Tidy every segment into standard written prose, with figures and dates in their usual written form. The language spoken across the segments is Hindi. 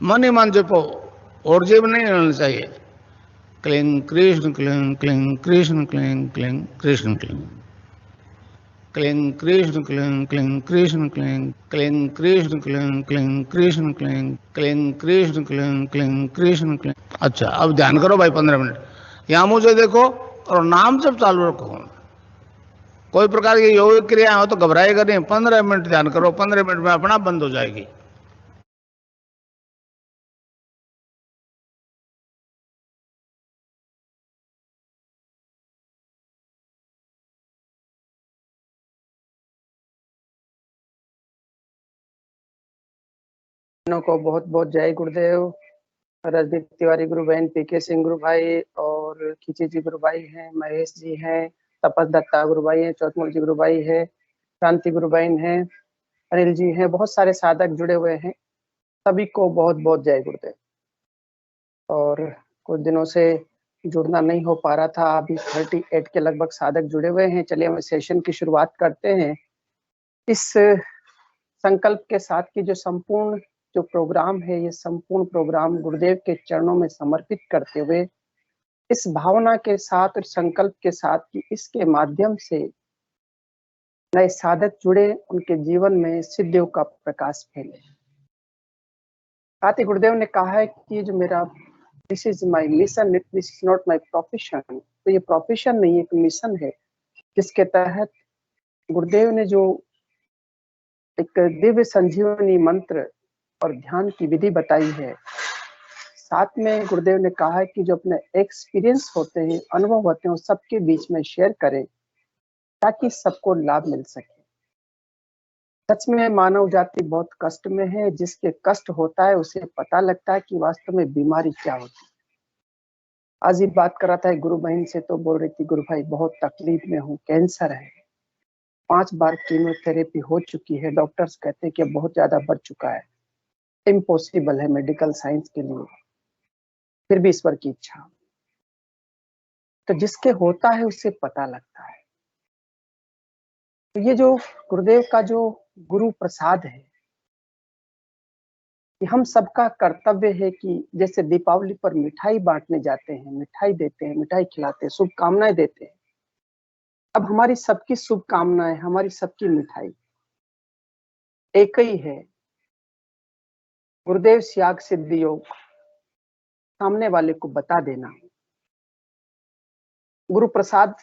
मन ही मन जपो, और जेब नहीं रहना चाहिए। Cling Krishna cling cling Krishna cling cling Krishna cling cling Krishna cling cling Krishna cling cling Krishna cling cling Krishna cling cling Krishna cling cling Krishna cling. अच्छा, अब ध्यान करो भाई 15 मिनट। यहां मुझे देखो और नाम जब चालू रखो। कोई प्रकार की योग क्रिया हो तो घबराएगा नहीं। 15 मिनट ध्यान करो, 15 मिनट में अपना बंद हो जाएगी। को बहुत बहुत जय गुरुदेव। रजदीप तिवारी गुरु बहन, पीके सिंह गुरु भाई और खींची जी गुरु भाई हैं, महेश जी हैं, तपस दत्ता गुरु भाई हैं, चौथमल जी गुरु भाई है, क्रांति गुरु बहन है, अनिल जी हैं, बहुत सारे साधक जुड़े हुए हैं। सभी को बहुत बहुत जय गुरुदेव। और कुछ दिनों से जुड़ना नहीं हो पा रहा था, अभी 38 के लगभग साधक जुड़े हुए हैं। चलिए हम सेशन की शुरुआत करते हैं। इस संकल्प के साथ कि जो संपूर्ण जो प्रोग्राम है, ये संपूर्ण प्रोग्राम गुरुदेव के चरणों में समर्पित करते हुए, इस भावना के साथ और संकल्प के साथ कि इसके माध्यम से नए साधक जुड़े, उनके जीवन में सिद्धियों का प्रकाश फैले। साथ ही गुरुदेव ने कहा है कि जो मेरा this is my mission, this is not my profession. तो ये प्रोफेशन नहीं, एक मिशन है, जिसके तहत गुरुदेव ने जो एक दिव्य संजीवनी मंत्र और ध्यान की विधि बताई है, साथ में गुरुदेव ने कहा है कि जो अपने एक्सपीरियंस होते हैं, अनुभव होते हैं, वो सबके बीच में शेयर करें ताकि सबको लाभ मिल सके। सच में मानव जाति बहुत कष्ट में है। जिसके कष्ट होता है उसे पता लगता है कि वास्तव में बीमारी क्या होती है। आज ही बात कर रहा था गुरु बहन से, तो बोल रही थी गुरु भाई बहुत तकलीफ में हूँ, कैंसर है, 5 बार कीमोथेरेपी हो चुकी है, डॉक्टर्स कहते हैं कि बहुत ज्यादा बढ़ चुका है, इम्पॉसिबल है मेडिकल साइंस के लिए, फिर भी ईश्वर की इच्छा। तो जिसके होता है उससे पता लगता है। तो ये जो गुरुदेव का जो गुरु प्रसाद है, कि हम सबका कर्तव्य है कि जैसे दीपावली पर मिठाई बांटने जाते हैं, मिठाई देते हैं, मिठाई खिलाते हैं, शुभकामनाएं देते हैं। अब हमारी सबकी शुभकामनाएं, हमारी सबकी मिठाई एक ही है, गुरुदेव त्याग सिद्धि योग। सामने वाले को बता देना, गुरु प्रसाद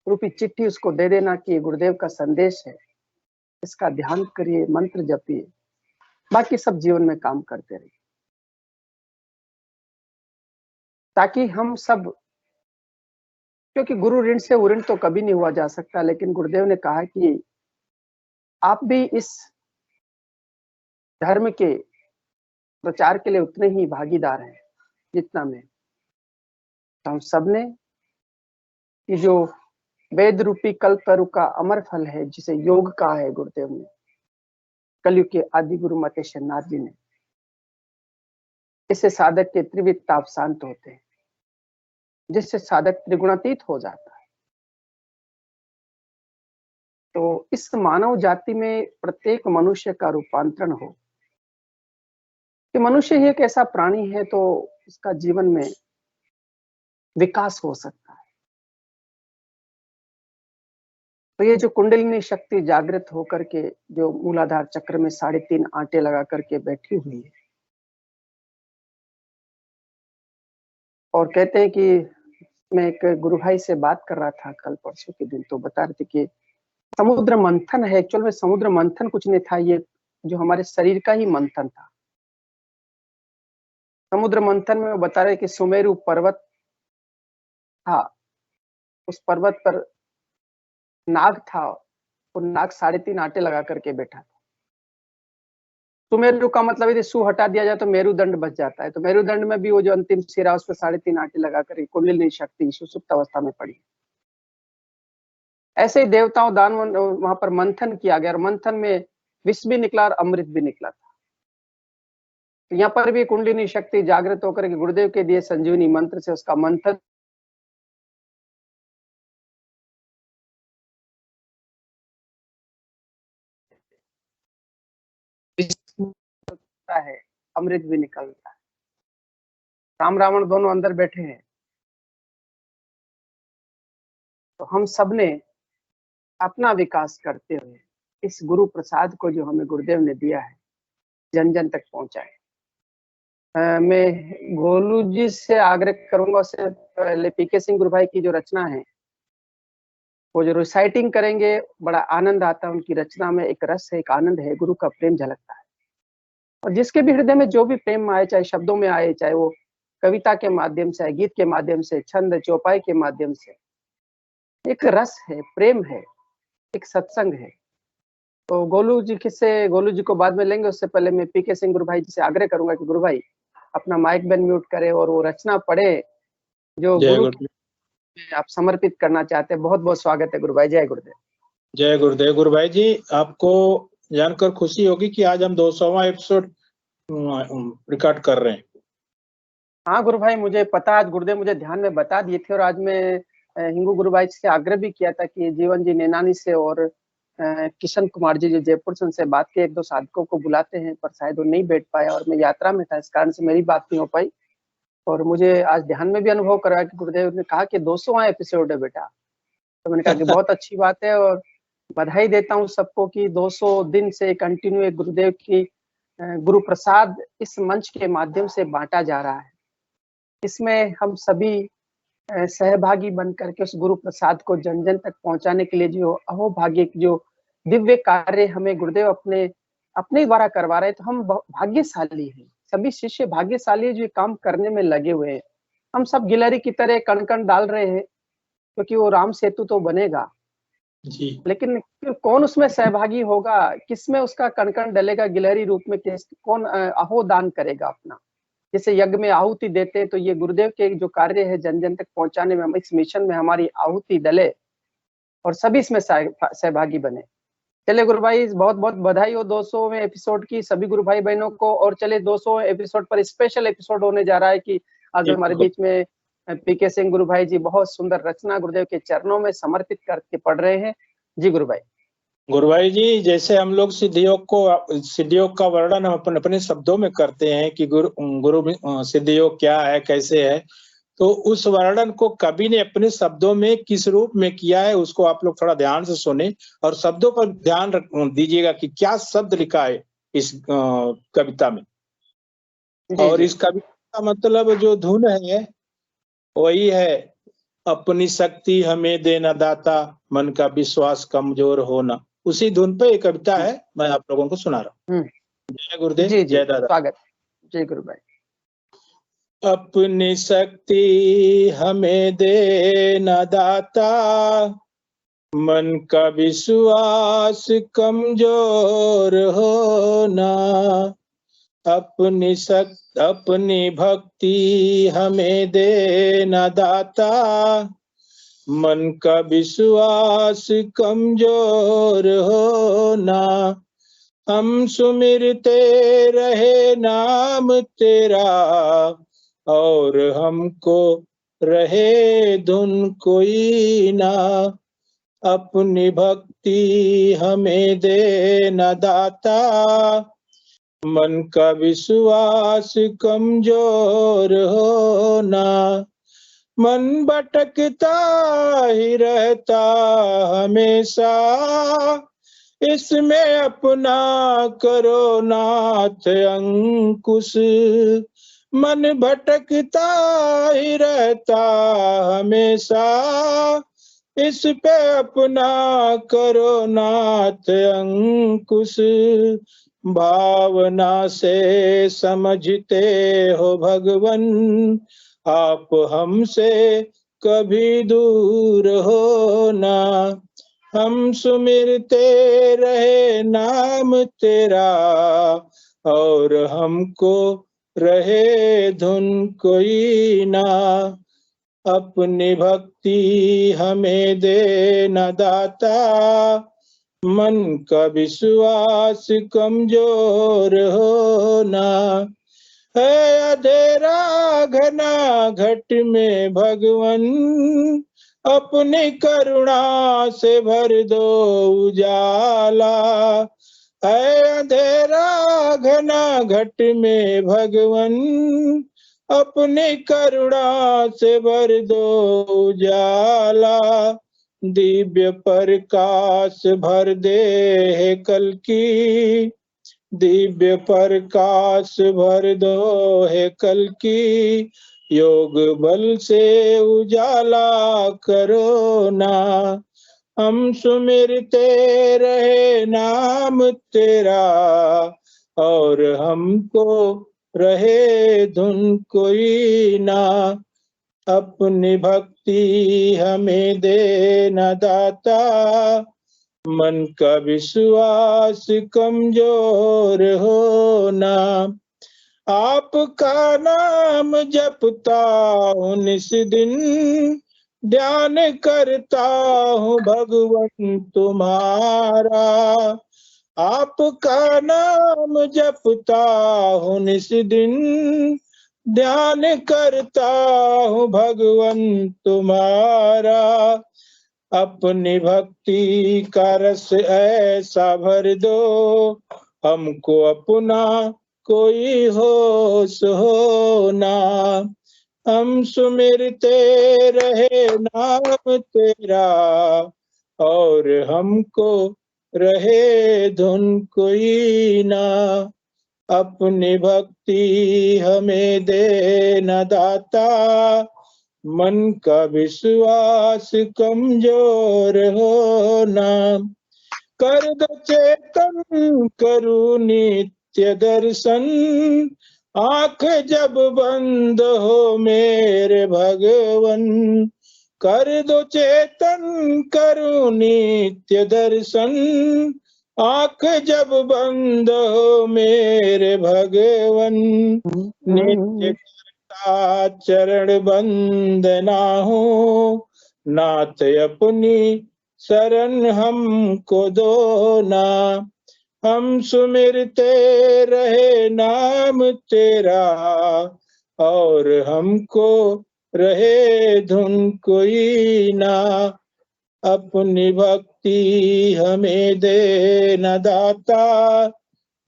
रूपी चिट्ठी उसको दे देना कि ये गुरुदेव का संदेश है, इसका ध्यान करिए, मंत्र जपिए, बाकी सब जीवन में काम करते रहिए, ताकि हम सब, क्योंकि गुरु ऋण से ऋण तो कभी नहीं हुआ जा सकता, लेकिन गुरुदेव ने कहा कि आप भी इस धर्म के प्रचार के लिए उतने ही भागीदार हैं जितना मैं। तो हम सबने कि जो वेद रूपी कल्प तरु का अमर फल है, जिसे योग कहा है गुरुदेव ने, कलयुग के आदि गुरु मतेश्वर नाथ जी ने, इससे साधक के त्रिविध ताप शांत होते हैं, जिससे साधक त्रिगुणातीत हो जाता है। तो इस मानव जाति में प्रत्येक मनुष्य का रूपांतरण हो, कि मनुष्य ही एक ऐसा प्राणी है तो उसका जीवन में विकास हो सकता है। तो ये जो कुंडलिनी शक्ति जागृत होकर के जो मूलाधार चक्र में 3.5 आंटे लगा करके बैठी हुई है, और कहते हैं कि मैं एक गुरु भाई से बात कर रहा था कल परसों के दिन, तो बता रहे थे कि समुद्र मंथन है। एक्चुअल में समुद्र मंथन कुछ नहीं था, ये जो हमारे शरीर का ही मंथन था। समुद्र मंथन में वो बता रहे कि सुमेरु पर्वत था, उस पर्वत पर नाग था, वो नाग 3.5 आंटे लगा करके बैठा था। सुमेरु का मतलब यदि सु हटा दिया जाए तो मेरुदंड बच जाता है। तो मेरुदंड में भी वो जो अंतिम सिरा, उस पर 3.5 आंटे लगा कर कुंडलिनी शक्ति सुसुप्त अवस्था में पड़ी। ऐसे ही देवताओं दान वहां पर मंथन किया गया, और मंथन में विष भी निकला और अमृत भी निकला था। तो यहाँ पर भी कुंडलिनी शक्ति जागृत होकर के गुरुदेव के दिए संजीवनी मंत्र से उसका मंथन है। अमृत भी निकलता है। राम रावण दोनों अंदर बैठे हैं, तो हम सब ने अपना विकास करते हुए इस गुरु प्रसाद को जो हमें गुरुदेव ने दिया है जन जन तक पहुंचाए। मैं गोलू जी से आग्रह करूंगा, उससे पहले पीके सिंह गुरु भाई की जो रचना है वो जो रिसाइटिंग करेंगे, बड़ा आनंद आता है। उनकी रचना में एक रस है, एक आनंद है, गुरु का प्रेम झलकता है। और जिसके भी हृदय में जो भी प्रेम आए, चाहे शब्दों में आए, चाहे वो कविता के माध्यम से, गीत के माध्यम से, छंद चौपाई के माध्यम से, एक रस है, प्रेम है, एक सत्संग है। तो गोलू जी को बाद में लेंगे, उससे पहले मैं पीके सिंह गुरु भाई जी से आग्रह करूंगा कि गुरु भाई अपना माइक बैन म्यूट करें और वो रचना पढ़े जो गुरु आप समर्पित करना चाहते हैं। बहुत बहुत स्वागत है गुरु भाई। जय गुरुदेव। जय गुरुदेव। गुरु भाई जी, आपको जानकर खुशी होगी कि आज हम 200वां एपिसोड रिकॉर्ड कर रहे हैं। हाँ गुरु भाई, मुझे पता, आज गुरुदेव मुझे ध्यान में बता दिए थे। और आज मैं हिंगू गुरु भाई से आग्रह भी किया था कि जीवन जी नैनानी से और किशन कुमार जी जो जयपुर से, उनसे बात के 1-2 साधकों को बुलाते हैं, पर शायद वो नहीं बैठ पाया और मैं यात्रा में था, इस कारण से मेरी बात नहीं हो पाई। और मुझे आज ध्यान में भी अनुभव करा कि गुरुदेव ने कहा कि 200वां एपिसोड है बेटा। तो मैंने कहा कि बहुत अच्छी बात है, और बधाई देता हूँ सबको कि 200 दिन से कंटिन्यू एक गुरुदेव की गुरु प्रसाद इस मंच के माध्यम से बांटा जा रहा है। इसमें हम सभी सहभागी बनकर के उस गुरु प्रसाद को जन जन तक पहुंचाने के लिए जो अहोभाग्य जो दिव्य कार्य हमें गुरुदेव अपने द्वारा करवा रहे हैं, तो हम भाग्यशाली हैं। सभी शिष्य भाग्यशाली है जो काम करने में लगे हुए हैं। हम सब गिलहरी की तरह कण कण डाल रहे हैं, क्योंकि वो राम सेतु तो बनेगा जी, लेकिन कौन उसमें सहभागी होगा, किसमें उसका कण कण डलेगा गिलहरी रूप में, कौन अहो दान करेगा अपना। जैसे यज्ञ में आहुति देते हैं, तो ये गुरुदेव के जो कार्य है जन जन तक पहुंचाने में, हम इस मिशन में हमारी आहुति डले और सभी इसमें सहभागी बने। चले गुरु भाई, बहुत बहुत बधाई हो 200वें एपिसोड की सभी गुरु भाई बहनों को। और चले 200 एपिसोड पर स्पेशल एपिसोड होने जा रहा है कि आज हमारे बीच में पीके सिंह गुरु भाई जी बहुत सुंदर रचना गुरुदेव के चरणों में समर्पित करके पढ़ रहे हैं। जी गुरु भाई। गुरु भाई जी, जैसे हम लोग सिद्धियोग का वर्णन हम अपने शब्दों में करते हैं कि गुरु सिद्धियोग क्या है, कैसे है, तो उस वर्णन को कवि ने अपने शब्दों में किस रूप में किया है उसको आप लोग थोड़ा ध्यान से सुने और शब्दों पर ध्यान दीजिएगा कि क्या शब्द लिखा है इस कविता में। और इस कविता का मतलब जो धुन है वही है, अपनी शक्ति हमें देना दाता, मन का विश्वास कमजोर होना। उसी धुन पे एक कविता है, मैं आप लोगों को सुना रहा हूँ। जय गुरुदेव। जय दादा। स्वागत। जय गुरु भाई। अपनी शक्ति हमें देना दाता, मन का विश्वास कमजोर होना। अपनी भक्ति हमें देना दाता, मन का विश्वास कमजोर होना। हम सुमिरते रहे नाम तेरा, और हमको रहे धुन कोई ना। अपनी भक्ति हमें देना दाता, मन का विश्वास कमजोर होना। मन भटकता ही रहता हमेशा, इसमें अपना करो नाथ अंकुश। मन भटकता ही रहता हमेशा, इस पे अपना करो नाथ अंकुश। भावना से समझते हो भगवन, आप हमसे कभी दूर हो ना। हम सुमिरते रहे नाम तेरा, और हमको रहे धुन कोई ना। अपनी भक्ति हमें देना दाता, मन का विश्वास कमजोर होना। है अंधेरा घना घट में भगवन, अपनी करुणा से भर दो उजाला। है अंधेरा घना घट में भगवन, अपनी करुणा से भर दो उजाला, दिव्य प्रकाश भर दे है कल की, दिव्य प्रकाश भर दो है कल की, योग बल से उजाला करो ना, हम सुमिरते रहे नाम तेरा, और हमको रहे धुन कोई ना, अपनी भक्ति हमें दे न दाता, मन का विश्वास कमजोर हो ना, आपका नाम जपता हूँ निस दिन, ध्यान करता हूँ भगवन तुम्हारा, आपका नाम जपता हूँ निस दिन, ध्यान करता हूँ भगवन तुम्हारा, अपनी भक्ति का रस ऐसा भर दो, हमको अपना कोई होश हो ना, हम सुमिरते रहे नाम तेरा, और हमको रहे धुन कोई ना, अपनी भक्ति हमें दे न दाता, मन का विश्वास कमजोर हो ना, कर दो चेतन करू नित्य दर्शन, आंख जब बंद हो मेरे भगवन, कर दो चेतन करू नित्य दर्शन, आंख जब बंद हो मेरे भगवन, नित्य करता चरण बंदना हूँ, नाथ अपनी शरण हमको दो ना, हम सुमिरते रहे नाम तेरा, और हमको रहे धुन कोई ना, अपनी भक्ति हमें दे न दाता,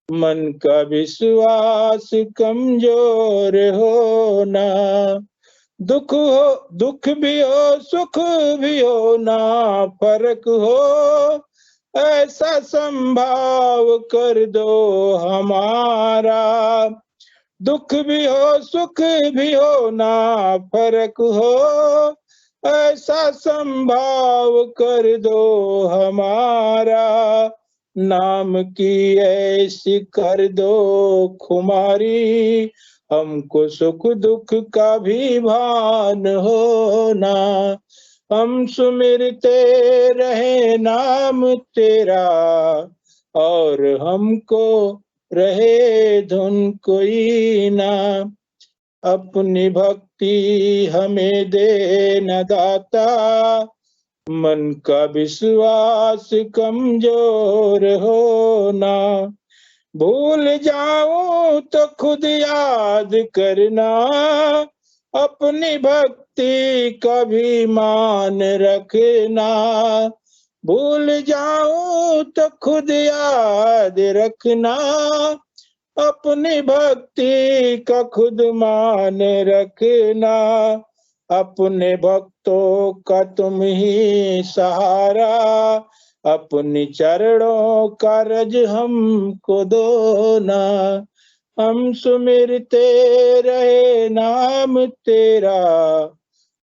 मन का विश्वास कमजोर हो ना, दुख भी हो सुख भी हो ना फर्क हो, ऐसा संभाव कर दो हमारा, दुख भी हो सुख भी हो ना फर्क हो, ऐसा संभाव कर दो हमारा, नाम की ऐसी कर दो खुमारी, हमको सुख दुख का भी भान हो ना, हम सुमिरते रहे नाम तेरा, और हमको रहे धुन कोई ना, अपनी भक्ति हमें दे न दाता, मन का विश्वास कमजोर हो ना, भूल जाऊं तो खुद याद करना, अपनी भक्ति का भी मान रखना, भूल जाऊं तो खुद याद रखना, अपनी भक्ति का खुद मान रखना, अपने भक्तों का तुम ही सहारा, अपनी चरणों का रज हमको दो ना, हम सुमिरते रहे नाम तेरा,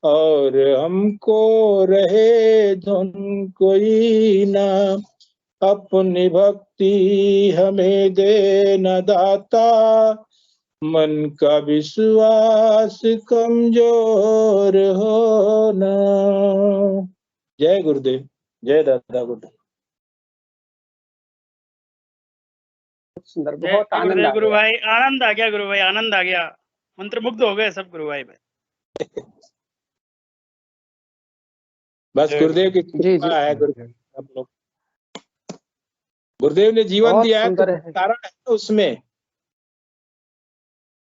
और हमको रहे धुन कोई ना, अपनी भक्ति हमें दे न दाता, मन का विश्वास कमजोर हो ना। जय गुरुदेव, जय दादा गुरुदेव। सुंदर, बहुत आनंद आ गुरु गया। भाई, आनंद आ गया गुरु भाई, आनंद आ गया, मंत्रमुग्ध हो गए सब गुरु भाई में। बस गुरुदेव की कृपा है। गुरुदेव आप लोग, गुरुदेव ने जीवन दिया है तो कारण है उसमें।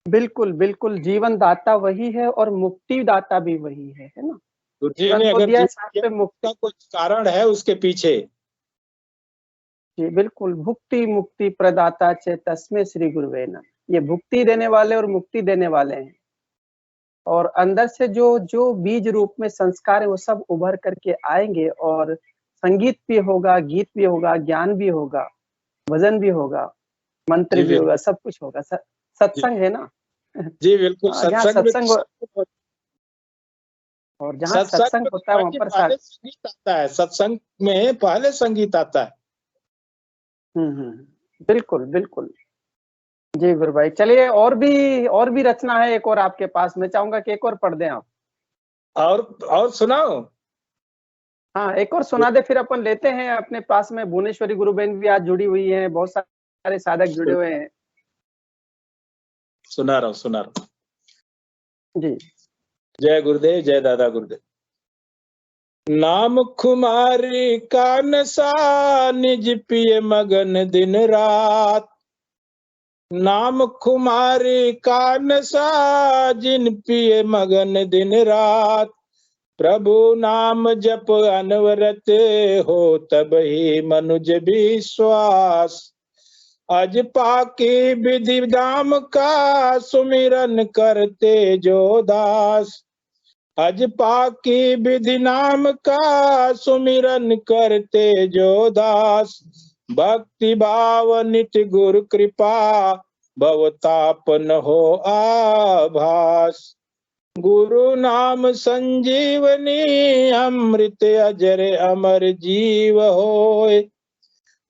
बिल्कुल बिल्कुल, जीवन दाता वही है और मुक्ति दाता भी वही है ना। गुरुदेव ने अगर दिया, साथ में मुक्ति का कुछ कारण है उसके पीछे, जी बिल्कुल, भुक्ति मुक्ति प्रदाता च तस्मै श्री गुरुवे नमः। ये भुक्ति देने वाले और मुक्ति देने वाले हैं। और अंदर से जो बीज रूप में संस्कार है वो सब उभर करके आएँगे और संगीत भी होगा, गीत भी होगा, ज्ञान भी होगा, भजन भी होगा, मंत्र जी भी होगा, बिल्कुल। सब कुछ होगा। जी, सत्संग है ना? जी बिल्कुल, जहाँ सत्संग में सत्संग और जहाँ सत्संग सत्संग में होता है वहाँ बाकी पर पहले संगीत आता है, सत्संग में पहले संगीत आता है। हुँ। बिल्कुल, बिल्कुल। जी गुरु भाई, चलिए और भी रचना है एक और आपके पास, मैं चाहूँगा कि एक और पढ़ दें आप। और सुनाओ। हाँ, एक और सुना दें फिर अपन लेते हैं अपने पास में भुवनेश्वरी गुरु बहन भी आज जुड़ी हुई हैं, बहुत सारे साधक जुड़े हुए हैं। सुना रहा हूँ। जी। जय गुरुदेव, जय दादा गुरुदेव। नाम खुमारी का नशा निज पिए मगन दिन रात। नाम खुमारी का नशा जिन पिए मगन दिन रात। प्रभु नाम जप अनवरत हो तब ही मनुज विश्वास। अज पाकी विधि धाम का सुमिरन करते जो दास। अज पाकी विधि नाम का सुमिरन करते जो दास। भक्ति भाव नित गुरु कृपा भवताप न हो आभास। गुरु नाम संजीवनी अमृत अजर अमर जीव होय।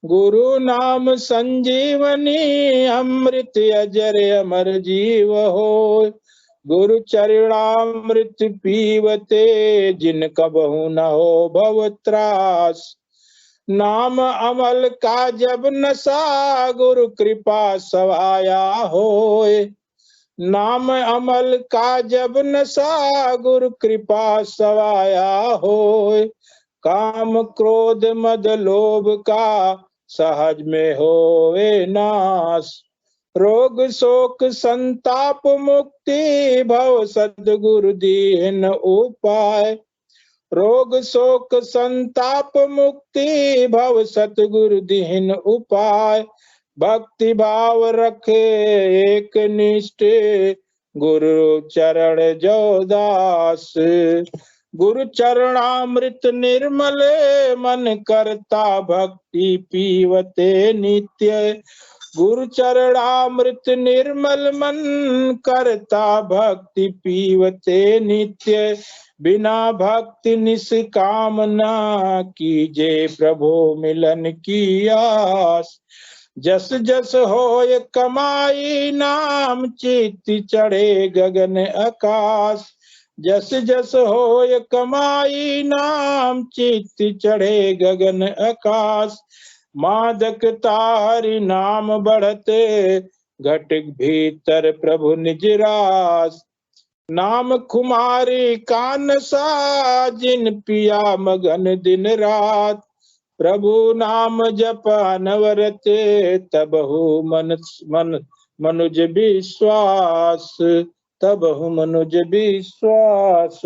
गुरु नाम संजीवनी अमृत अजर अमर जीव होय। गुरु चरणामृत पीवते जिन कबहु न हो भव त्रास। नाम अमल का जब नशा गुरु कृपा सवाया होय। नाम अमल का जब नशा गुरु कृपा सवाया होय। काम क्रोध मद लोभ का सहज में होवे नाश। रोग शोक संताप मुक्ति भव सद्गुरु दीन उपाय। रोग शोक संताप मुक्ति भव सतगुरु दीन उपाय। भक्ति भाव रखे एक निष्ठ गुरु चरण जो दास। गुरु चरणामृत निर्मल मन करता भक्ति पीवते नित्य। गुरु चरणामृत निर्मल मन करता भक्ति पीवते नित्य। बिना भक्ति निष्कामना कीजे प्रभु मिलन की आस। जस जस होय कमाई नाम चित्त चढ़े गगन आकाश। जस जस होय कमाई नाम चित्त चढ़े गगन आकाश। मादकता हरि नाम बढ़ते घट भीतर प्रभु निज रास। नाम खुमारी का नशा जिन पिया मगन दिन रात। प्रभु नाम जप अनवरत तबहु मनुज विश्वास। तबहु मनुज विश्वास।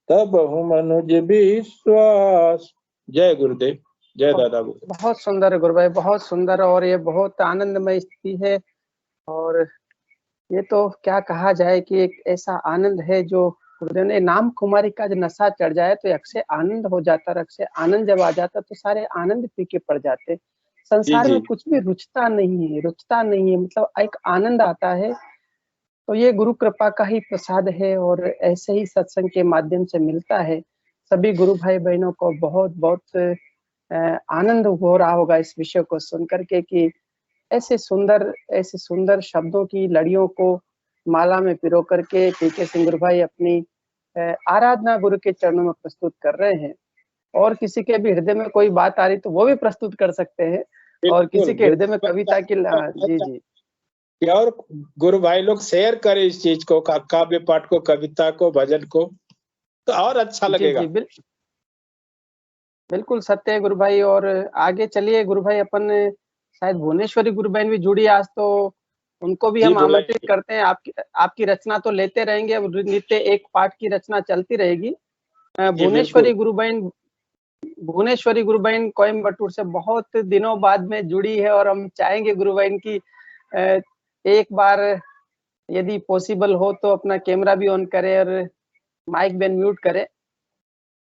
तबहु मनुज विश्वास। जय गुरुदेव, जय दादा गुरुदेव। बहुत सुंदर गुरु भाई, बहुत सुंदर, और ये बहुत आनंदमय स्थिति है। और ये तो क्या कहा जाए कि एक ऐसा आनंद है जो गुरुदेव ने नाम कुमारी का जो नशा चढ़ जाए तो अक्षय आनंद हो जाता, अक्षय आनंद जब आ जाता तो सारे आनंद फीके पड़ जाते। संसार में कुछ भी रुचता नहीं है, मतलब एक आनंद आता है। तो ये गुरु कृपा का ही प्रसाद है और ऐसे ही सत्संग के माध्यम से मिलता है। सभी गुरु भाई बहनों को बहुत बहुत आनंद हो रहा होगा इस विषय को सुन करके कि ऐसे सुंदर शब्दों की लड़ियों को माला में पिरो करके पीके सिंह गुरु भाई अपनी आराधना गुरु के चरणों में प्रस्तुत कर रहे हैं। और किसी के भी हृदय में कोई बात आ रही तो वो भी प्रस्तुत कर सकते हैं। और किसी के हृदय में कविता की जी और गुरु भाई लोग शेयर करें इस चीज को, काव्य पाठ को, कविता को, भजन को, तो और अच्छा लगेगा। जी बिल्कुल सत्य है गुरु भाई। और आगे चलिए गुरु भाई, अपन शायद भुवनेश्वरी गुरु बहन भी जुड़ी आज, तो उनको भी हम आमंत्रित करते हैं। आपकी रचना तो लेते रहेंगे, नित्य एक पाठ की रचना चलती रहेगी। भुवनेश्वरी गुरु बहन भुवनेश्वरी गुरु बहन कोयम्बटूर से बहुत दिनों बाद में जुड़ी है और हम चाहेंगे गुरु बहन की एक बार यदि पॉसिबल हो तो अपना कैमरा भी ऑन करे और माइक भी म्यूट करे।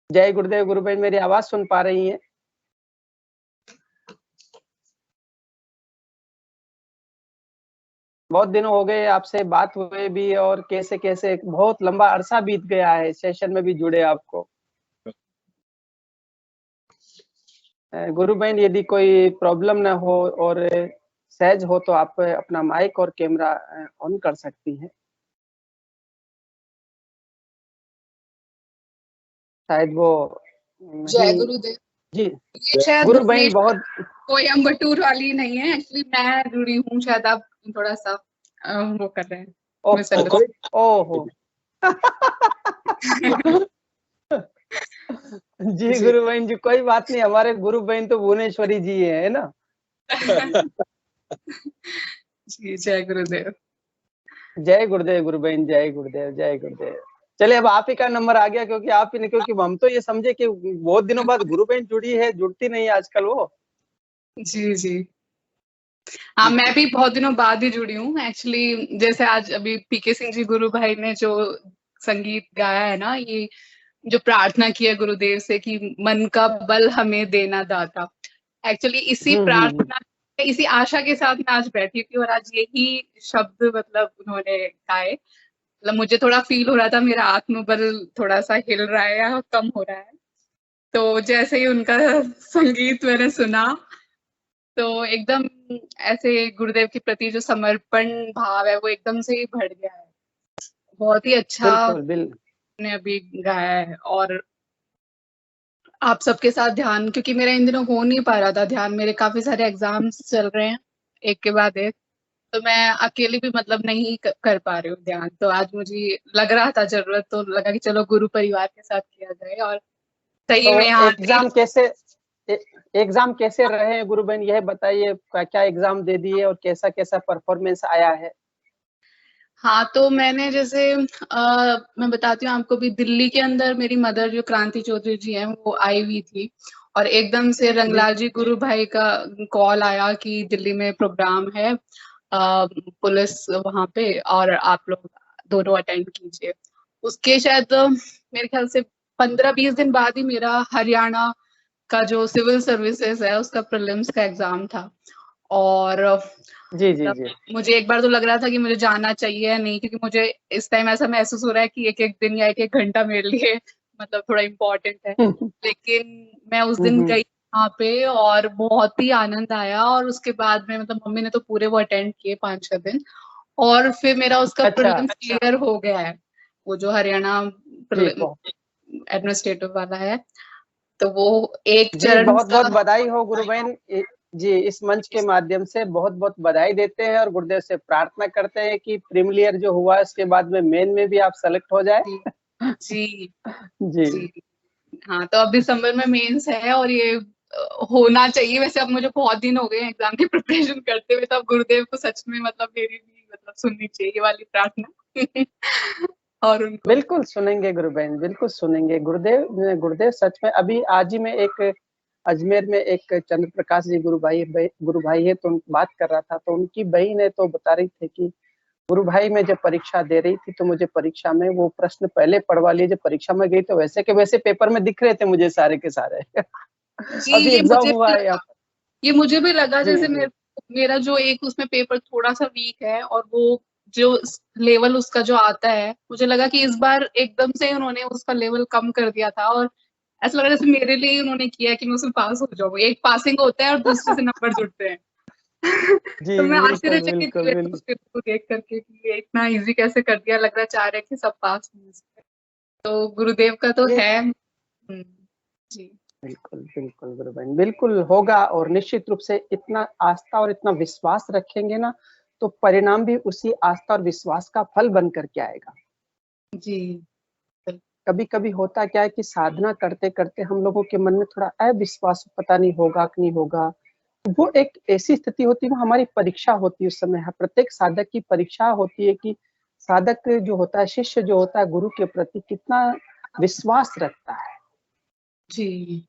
जय गुरुदेव। गुरु बहन मेरी आवाज सुन पा रही हैं? बहुत दिनों हो गए आपसे बात हुए भी और कैसे कैसे बहुत लंबा अरसा बीत गया है, सेशन में भी जुड़े आपको। गुरु बहन यदि कोई प्रॉब्लम ना हो और सहज हो तो आप अपना माइक और कैमरा ऑन कर सकती हैं। शायद वो जय गुरुदेव जी। ये शायद गुरु बहन बहुत कोयम्बटूर वाली नहीं है, एक्चुअली मैं जुड़ी हूँ, शायद आप थोड़ा सा वो कर रहे हैं। ओहो जी गुरु बहन जी कोई बात नहीं, हमारे गुरु बहन तो भुवनेश्वरी जी है ना। जी जय गुरुदेव। जय गुरुदेव गुरु बहन, जय गुरुदेव जय गुरुदेव। चलिए अब आप ही का नंबर आ गया, क्योंकि आप ही ने, क्योंकि हम तो ये समझे कि बहुत दिनों बाद गुरु बहन जुड़ी है, जुड़ती नहीं आजकल वो। जी जी हाँ, मैं भी बहुत दिनों बाद ही जुड़ी हूँ एक्चुअली। जैसे आज अभी पीके सिंह जी गुरु भाई ने जो संगीत गाया है ना, ये जो प्रार्थना की है गुरुदेव से कि मन का बल हमें देना दाता, एक्चुअली इसी प्रार्थना इसी आशा के साथ मैं आज बैठी थी और आज यही शब्द मतलब उन्होंने गाए। मतलब मुझे थोड़ा फील हो रहा था मेरा आत्मबल थोड़ा सा हिल रहा है या कम हो रहा है। तो जैसे ही उनका संगीत मैंने सुना तो एकदम ऐसे गुरुदेव के प्रति जो समर्पण भाव है वो एकदम से ही बढ़ गया है। बहुत ही अच्छा ने अभी गाया है। और आप सबके साथ ध्यान, क्योंकि मेरा इन दिनों हो नहीं पा रहा था ध्यान, मेरे काफी सारे एग्जाम्स चल रहे हैं एक के बाद एक, तो मैं अकेली भी मतलब नहीं कर पा रही हूँ ध्यान। तो आज मुझे लग रहा था जरूरत, तो लगा कि चलो गुरु परिवार के साथ किया जाए। और सही में यहाँ एग्जाम कैसे रहे गुरु बहन, यह बताइए, क्या एग्जाम दे दिए और कैसा कैसा परफॉर्मेंस आया है? हाँ, तो मैंने जैसे मैं बताती हूँ आपको भी, दिल्ली के अंदर मेरी मदर जो क्रांति चौधरी जी हैं वो आई हुई थी और एकदम से रंगलाल जी गुरु भाई का कॉल आया कि दिल्ली में प्रोग्राम है पुलिस वहां पे और आप लोग दोनों अटेंड कीजिए। उसके शायद मेरे ख्याल से 15-20 दिन बाद ही मेरा हरियाणा का जो सिविल सर्विसेज है उसका प्रीलिम्स का एग्जाम था। और जी जी जी मुझे एक बार तो लग रहा था कि मुझे जाना चाहिए या नहीं, क्योंकि मुझे इस टाइम ऐसा महसूस हो रहा है कि एक एक दिन या एक एक घंटा मेरे लिए मतलब थोड़ा इम्पोर्टेंट है। लेकिन मैं उस दिन गई वहाँ पे और बहुत ही आनंद आया। और उसके बाद में मतलब मम्मी ने तो पूरे वो अटेंड किए 5-6 दिन और फिर मेरा उसका प्रीलिम्स क्लियर हो गया है, वो जो हरियाणा एडमिनिस्ट्रेटिव वाला है। तो वो एक चरण बहुत बहुत बधाई हो गुरु बहन जी, इस मंच के माध्यम से बहुत बहुत बधाई देते हैं और गुरुदेव से प्रार्थना करते हैं कि प्रीमियर जो हुआ उसके बाद में मेन में भी आप सेलेक्ट हो जाए। जी जी हाँ, तो अब दिसंबर में मेंस है और ये होना चाहिए। वैसे अब मुझे बहुत दिन हो गए एग्जाम की प्रिपरेशन करते हुए, तो अब गुरुदेव को सच में मतलब मेरी भी मतलब सुननी चाहिए वाली प्रार्थना। और उनको बिल्कुल सुनेंगे गुरु बहन, बिल्कुल सुनेंगे। गुरुदेव सच में अभी आज ही में एक अजमेर में एक चंद्र प्रकाश जी गुरु भाई है, तो बात कर रहा था, तो उनकी बहन है तो बता रही थी कि गुरु भाई मैं जब परीक्षा दे रही थी तो मुझे परीक्षा में वो प्रश्न पहले पढ़वा लिए, जब परीक्षा में गई तो वैसे के वैसे पेपर में दिख रहे थे मुझे सारे के सारे। अभी एग्जाम हुआ है यहाँ, ये मुझे भी लगा जैसे मेरा जो एक उसमें पेपर थोड़ा सा वीक है और वो जो लेवल उसका जो आता है, मुझे लगा कि इस बार एकदम से उन्होंने उसका लेवल कम कर दिया था और ऐसा लगा जैसे मेरे लिए ही उन्होंने किया है कि मैं उसमें पास हो जाऊँ। एक पासिंग होता है और दूसरे से नंबर जुड़ते हैं। तो मैं आश्चर्यचकित को देख करके कि ये इतना इजी कैसे कर दिया, लग रहा है चाह रहे कि सब पास हो। तो गुरुदेव का तो है। जी बिल्कुल बिल्कुल गुरु बहन, बिल्कुल होगा। और निश्चित रूप से इतना आस्था और इतना विश्वास रखेंगे ना तो परिणाम भी उसी आस्था और विश्वास का फल बन करके आएगा। जी कभी कभी होता क्या है कि साधना करते करते हम लोगों के मन में थोड़ा अविश्वास, पता नहीं होगा कि नहीं होगा, वो एक ऐसी स्थिति होती है, वो हमारी परीक्षा होती है। उस समय प्रत्येक साधक की परीक्षा होती है कि साधक जो होता है, शिष्य जो होता है, गुरु के प्रति कितना विश्वास रखता है। जी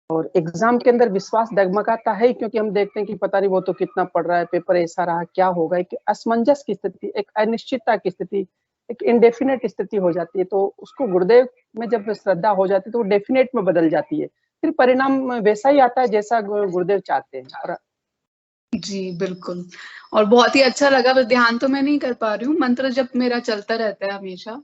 और एग्जाम के अंदर विश्वास डगमगाता है, क्योंकि हम देखते हैं कि पता नहीं वो तो कितना पढ़ रहा है, पेपर ऐसा रहा, क्या होगा, एक असमंजस की स्थिति, एक अनिश्चितता की स्थिति, एक इंडेफिनेट स्थिति हो जाती है। तो उसको गुरुदेव में जब श्रद्धा हो जाती है तो वो डेफिनेट में बदल जाती है, फिर परिणाम वैसा ही आता है जैसा गुरुदेव चाहते हैं। और जी बिल्कुल, और बहुत ही अच्छा लगा। बस ध्यान तो मैं नहीं कर पा रही हूँ, मंत्र जब मेरा चलता रहता है हमेशा,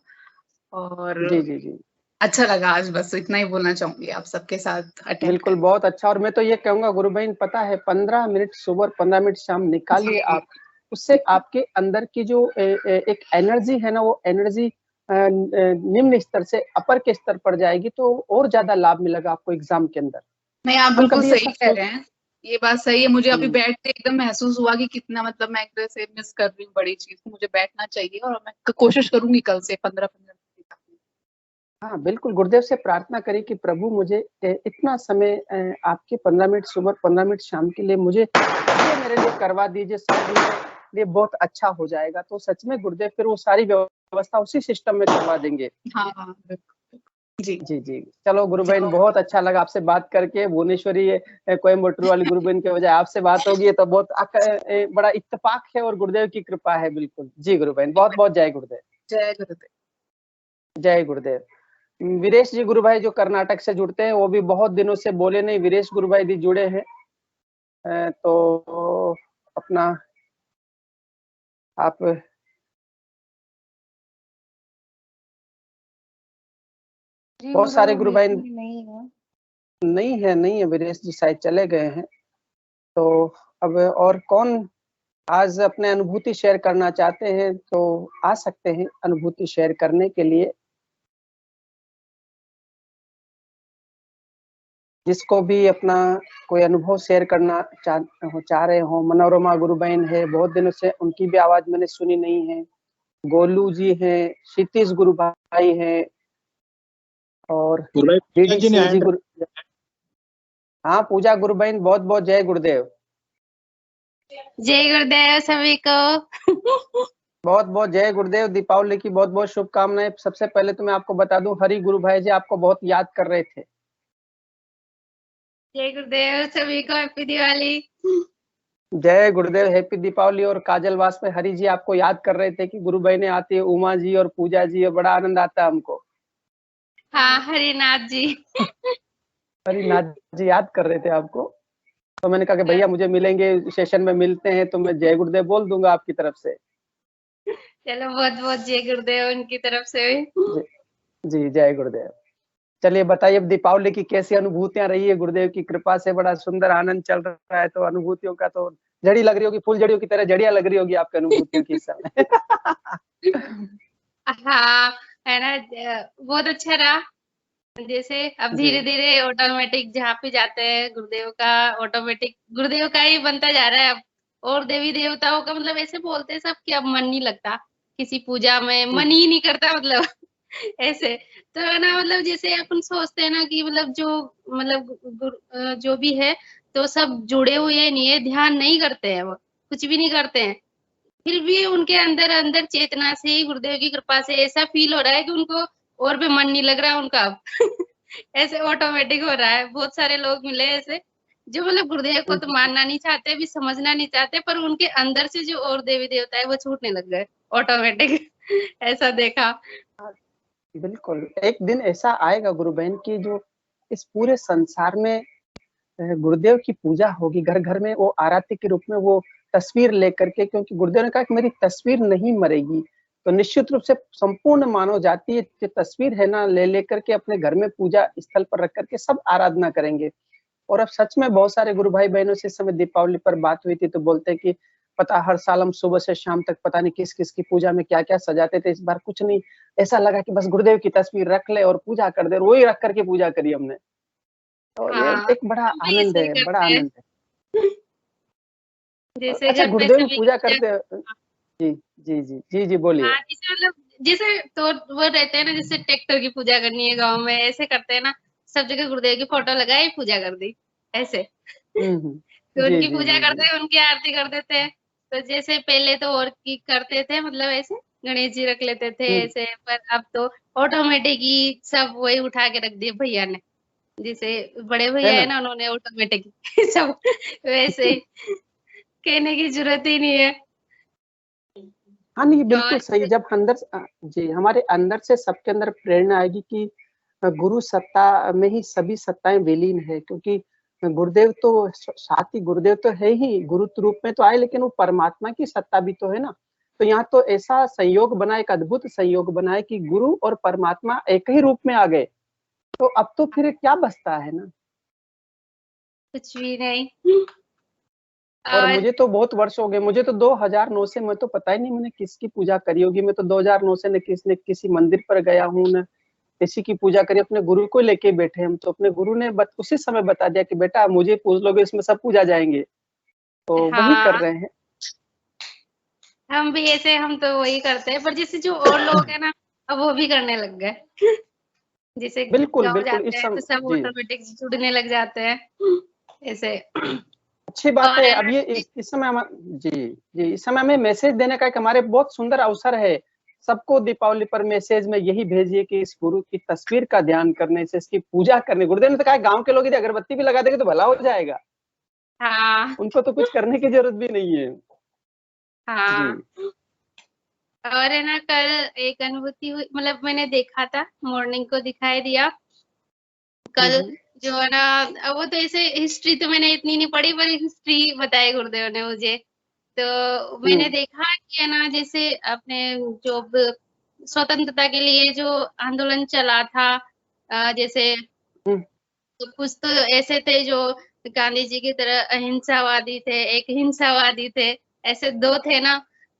और जी जी जी अच्छा लगा आज। बस इतना ही बोलना चाहूंगी आप सबके साथ अटेंड बिल्कुल, कर। बहुत अच्छा। और मैं तो ये कहूंगा गुरु बहन, पता है 15 मिनट सुबह, 15 मिनट शाम निकालिए आप, उससे आपके अंदर की जो एक एनर्जी है ना, वो एनर्जी निम्न स्तर से अपर के स्तर पर जाएगी, तो और ज्यादा लाभ मिलेगा आपको एग्जाम के अंदर। नहीं, आप हम बिल्कुल कभी सही ऐसा कह रहे हैं, ये बात सही है। मुझे अभी हम्म, बैठ के एकदम महसूस हुआ कि कितना मतलब मैं एक तरह से मिस कर रही हूँ बड़ी चीज को। मुझे बैठना चाहिए और मैं कोशिश करूंगी कल से 15-15 मिनट। हाँ बिल्कुल, गुरुदेव से प्रार्थना करें कि प्रभु मुझे इतना समय आपके 15 मिनट सुबह, 15 मिनट शाम के लिए मुझे ये मेरे लिए करवा दीजिए, शायद मेरे लिए बहुत अच्छा हो जाएगा। तो सच में गुरुदेव फिर वो सारी व्यवस्था उसी सिस्टम में करवा देंगे। हाँ हाँ बिल्कुल। जी जी जी, चलो गुरु बहन, बहुत अच्छा लगा आपसे बात करके। भुवनेश्वरी कोयम्बटूर वाली गुरु बहन के बजाय आपसे बात होगी, ये तो बहुत बड़ा इत्तेफाक है और गुरुदेव की कृपा है। बिल्कुल जी गुरु बहन, बहुत बहुत जय गुरुदेव। जय गुरुदेव। जय गुरुदेव। वीरेश जी गुरु भाई जो कर्नाटक से जुड़ते हैं, वो भी बहुत दिनों से बोले नहीं, वीरेश गुरु भाई भी जुड़े हैं। तो अपना आप जी बहुत सारे वो गुरु बीच भाई में नहीं है। नहीं है वीरेश जी शायद चले गए हैं। तो अब और कौन आज अपने अनुभूति शेयर करना चाहते हैं तो आ सकते हैं अनुभूति शेयर करने के लिए। जिसको भी अपना कोई अनुभव शेयर करना चाह रहे हो। मनोरमा गुरु बहन है, बहुत दिनों से उनकी भी आवाज मैंने सुनी नहीं है। गोलू जी हैं, क्षितिज गुरु भाई हैं, और पूजा डीडी जी ने सिंह जी हैंड, गुरु। हाँ पूजा गुरु बहन, बहुत बहुत जय गुरुदेव। जय गुरुदेव सभी को। बहुत बहुत जय गुरुदेव। दीपावली की बहुत बहुत शुभकामनाएं। सबसे पहले तो मैं आपको बता दूं, हरि गुरु भाई जी आपको बहुत याद कर रहे थे। जय गुरुदेव सभी को, हैप्पी दिवाली। जय गुरुदेव, हैप्पी दीपावली। और काजलवास में हरि जी आपको याद कर रहे थे कि गुरु बहने आती है, उमा जी और पूजा जी, और बड़ा आनंद आता है हमको। हाँ हरिनाथ जी। हरिनाथ जी याद कर रहे थे आपको। तो मैंने कहा कि भैया मुझे मिलेंगे, सेशन में मिलते हैं, तो मैं जय गुरुदेव बोल दूंगा आपकी तरफ से। चलो बहुत बहुत जय गुरुदेव उनकी तरफ से भी। जी जी जय गुरुदेव। चलिए बताइए, अब दीपावली की कैसी अनुभूतियां रही है? गुरुदेव की कृपा से बड़ा सुंदर आनंद चल रहा है, तो अनुभूतियों का तो जड़ी लग रही होगी, फूल जड़ियों की तरह जड़ियां लग रही होगी आपकी अनुभूतियों की इस समय। हाँ है ना, बहुत अच्छा रहा। जैसे अब जी धीरे धीरे ऑटोमेटिक जहाँ पे जाते हैं गुरुदेव का, ऑटोमेटिक गुरुदेव का ही बनता जा रहा है अब। और देवी देवताओं का मतलब ऐसे बोलते हैं सब कि अब मन नहीं लगता किसी पूजा में, मन ही नहीं करता मतलब। ऐसे तो है ना, मतलब जैसे अपन सोचते हैं ना कि मतलब जो मतलब जो भी है तो सब जुड़े हुए नहीं है, ध्यान नहीं करते हैं, वो कुछ भी नहीं करते हैं। फिर भी उनके अंदर अंदर चेतना से ही गुरुदेव की कृपा से ऐसा फील हो रहा है कि उनको और भी मन नहीं लग रहा है उनका अब। ऐसे ऑटोमेटिक हो रहा है। बहुत सारे लोग मिले ऐसे जो मतलब गुरुदेव को तो मानना नहीं चाहते, भी समझना नहीं चाहते, पर उनके अंदर से जो और देवी देवता है वो छूटने लग गए ऑटोमेटिक। ऐसा देखा। बिल्कुल, एक दिन ऐसा आएगा गुरु बहन की जो इस पूरे संसार में गुरुदेव की पूजा होगी, घर घर में वो आरती के रूप में वो तस्वीर लेकर के, क्योंकि गुरुदेव ने कहा कि मेरी तस्वीर नहीं मरेगी। तो निश्चित रूप से संपूर्ण मानव जाति ये तस्वीर है ना, ले लेकर के अपने घर में पूजा स्थल पर रख करके सब आराधना करेंगे। और अब सच में बहुत सारे गुरु भाई बहनों से इस समय दीपावली पर बात हुई थी, तो बोलते हैं कि पता हर साल हम सुबह से शाम तक पता नहीं किस किस की पूजा में क्या क्या सजाते थे, इस बार कुछ नहीं, ऐसा लगा कि बस गुरुदेव की तस्वीर रख ले और पूजा कर दे, और वही रख करके पूजा करी हमने। तो ये हाँ एक बड़ा हम भी आनंद ऐसे ही है, बड़ा करते हैं। आनंद है। जैसे अच्छा, घर पे गुरुदेव की सभी की पूजा पूजा। करते हैं? जी जी बोलिए। हाँ जैसे मतलब जैसे तो वो रहते हैं ना, जैसे ट्रैक्टर की पूजा करनी है गांव में, ऐसे करते हैं ना। सब जगह गुरुदेव की फोटो लगाई, पूजा कर दी ऐसे। तो जी उनकी जी पूजा जी करते जी हैं, उनकी आरती कर देते हैं। तो जैसे पहले तो और की करते थे मतलब ऐसे गणेश जी रख लेते थे हम्म ऐसे, पर अब तो ऑटोमेटिक ही सब वही उठा के रख दिए भैया ने। जैसे बड़े भैया है ना, उन्होंने ऑटोमेटिक सब वैसे कहने की जरूरत ही नहीं है। हाँ नहीं, बिल्कुल और सही। जब अंदर जी हमारे अंदर से सबके अंदर प्रेरणा आएगी कि गुरु सत्ता में ही सभी सत्ताएं विलीन है, क्योंकि गुरुदेव तो साथ ही गुरुदेव तो है ही, गुरु रूप में तो आए, लेकिन वो परमात्मा की सत्ता भी तो है ना। तो यहाँ तो ऐसा संयोग बना, एक अद्भुत संयोग बना है कि गुरु और परमात्मा एक ही रूप में आ गए। तो अब तो फिर क्या बचता है ना। कुछ भी नहीं। और और मुझे तो बहुत वर्ष हो गए, मुझे तो 2009 से, मैं तो पता ही नहीं मैंने किसकी पूजा करी होगी। मैं तो 2009 से न किसी मंदिर पर गया हूँ, न किसी की पूजा करी। अपने गुरु को लेके बैठे हम, तो अपने गुरु ने उसी समय बता दिया कि बेटा मुझे पूज लोगे इसमें सब पूजा जाएंगे, तो वही कर हाँ, रहे हैं। हम भी ऐसे, हम तो वही करते हैं, पर जैसे जो और लोग हैं ना, अब वो भी करने लग गए। जैसे बिल्कुल गाँव बिल्कुल। जाते इस हैं तो समय सब जी ऑटोमेटिक जुड़ने लग जाते हैं ऐसे। अच्छी बात और है। है अब ना, ये इस समय जी जी इस समय हमें मैसेज देने का एक हमारे बहुत सुंदर अवसर है। सबको दीपावली पर मैसेज में यही भेजिए कि इस गुरु की तस्वीर का ध्यान करने से, इसकी पूजा करने, गुरुदेव ने तो कहा गांव के लोग यदि अगरबत्ती भी लगा देंगे तो भला हो जाएगा, हाँ उनको तो कुछ करने की जरूरत भी नहीं है। जी हाँ। और है ना, कल एक अनुभूति हुई, मतलब मैंने देखा था, मॉर्निंग को दिखाई दिया कल, हम्म जो है ना, वो तो ऐसे हिस्ट्री तो मैंने इतनी नहीं पढ़ी, पर हिस्ट्री बताई गुरुदेव ने मुझे। तो मैंने हम्म देखा कि है ना, जैसे अपने जो स्वतंत्रता के लिए जो आंदोलन चला था, जैसे हम्म तो कुछ तो ऐसे थे जो गांधी जी की तरह अहिंसावादी थे, एक हिंसावादी थे, ऐसे दो थे ना।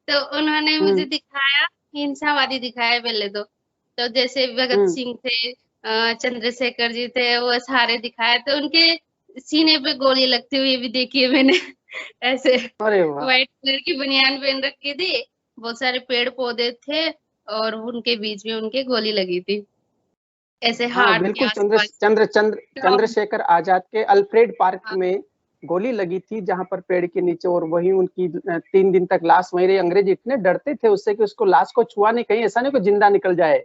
तो उन्होंने मुझे हम्म दिखाया, हिंसावादी दिखाया पहले तो जैसे भगत हम्म सिंह थे, चंद्रशेखर जी थे, वो सारे दिखाए, तो उनके सीने पे गोली लगती हुई भी देखी है मैंने। ऐसे अरे वाह। व्हाइट कलर की बनियान पहन रखी थी, बहुत सारे पेड़ पौधे थे, और उनके बीच में उनके गोली लगी थी, ऐसे हाँ हार्ट के बिल्कुल, आसपास। चंद्रशेखर आजाद के अल्फ्रेड पार्क हाँ में गोली लगी थी, जहां पर पेड़ के नीचे, और वही उनकी 3 दिन तक लाश वहीं रही। अंग्रेज इतने डरते थे उससे कि उसको लाश को छुआ नहीं, कहीं ऐसा नहीं कोई जिंदा निकल जाए।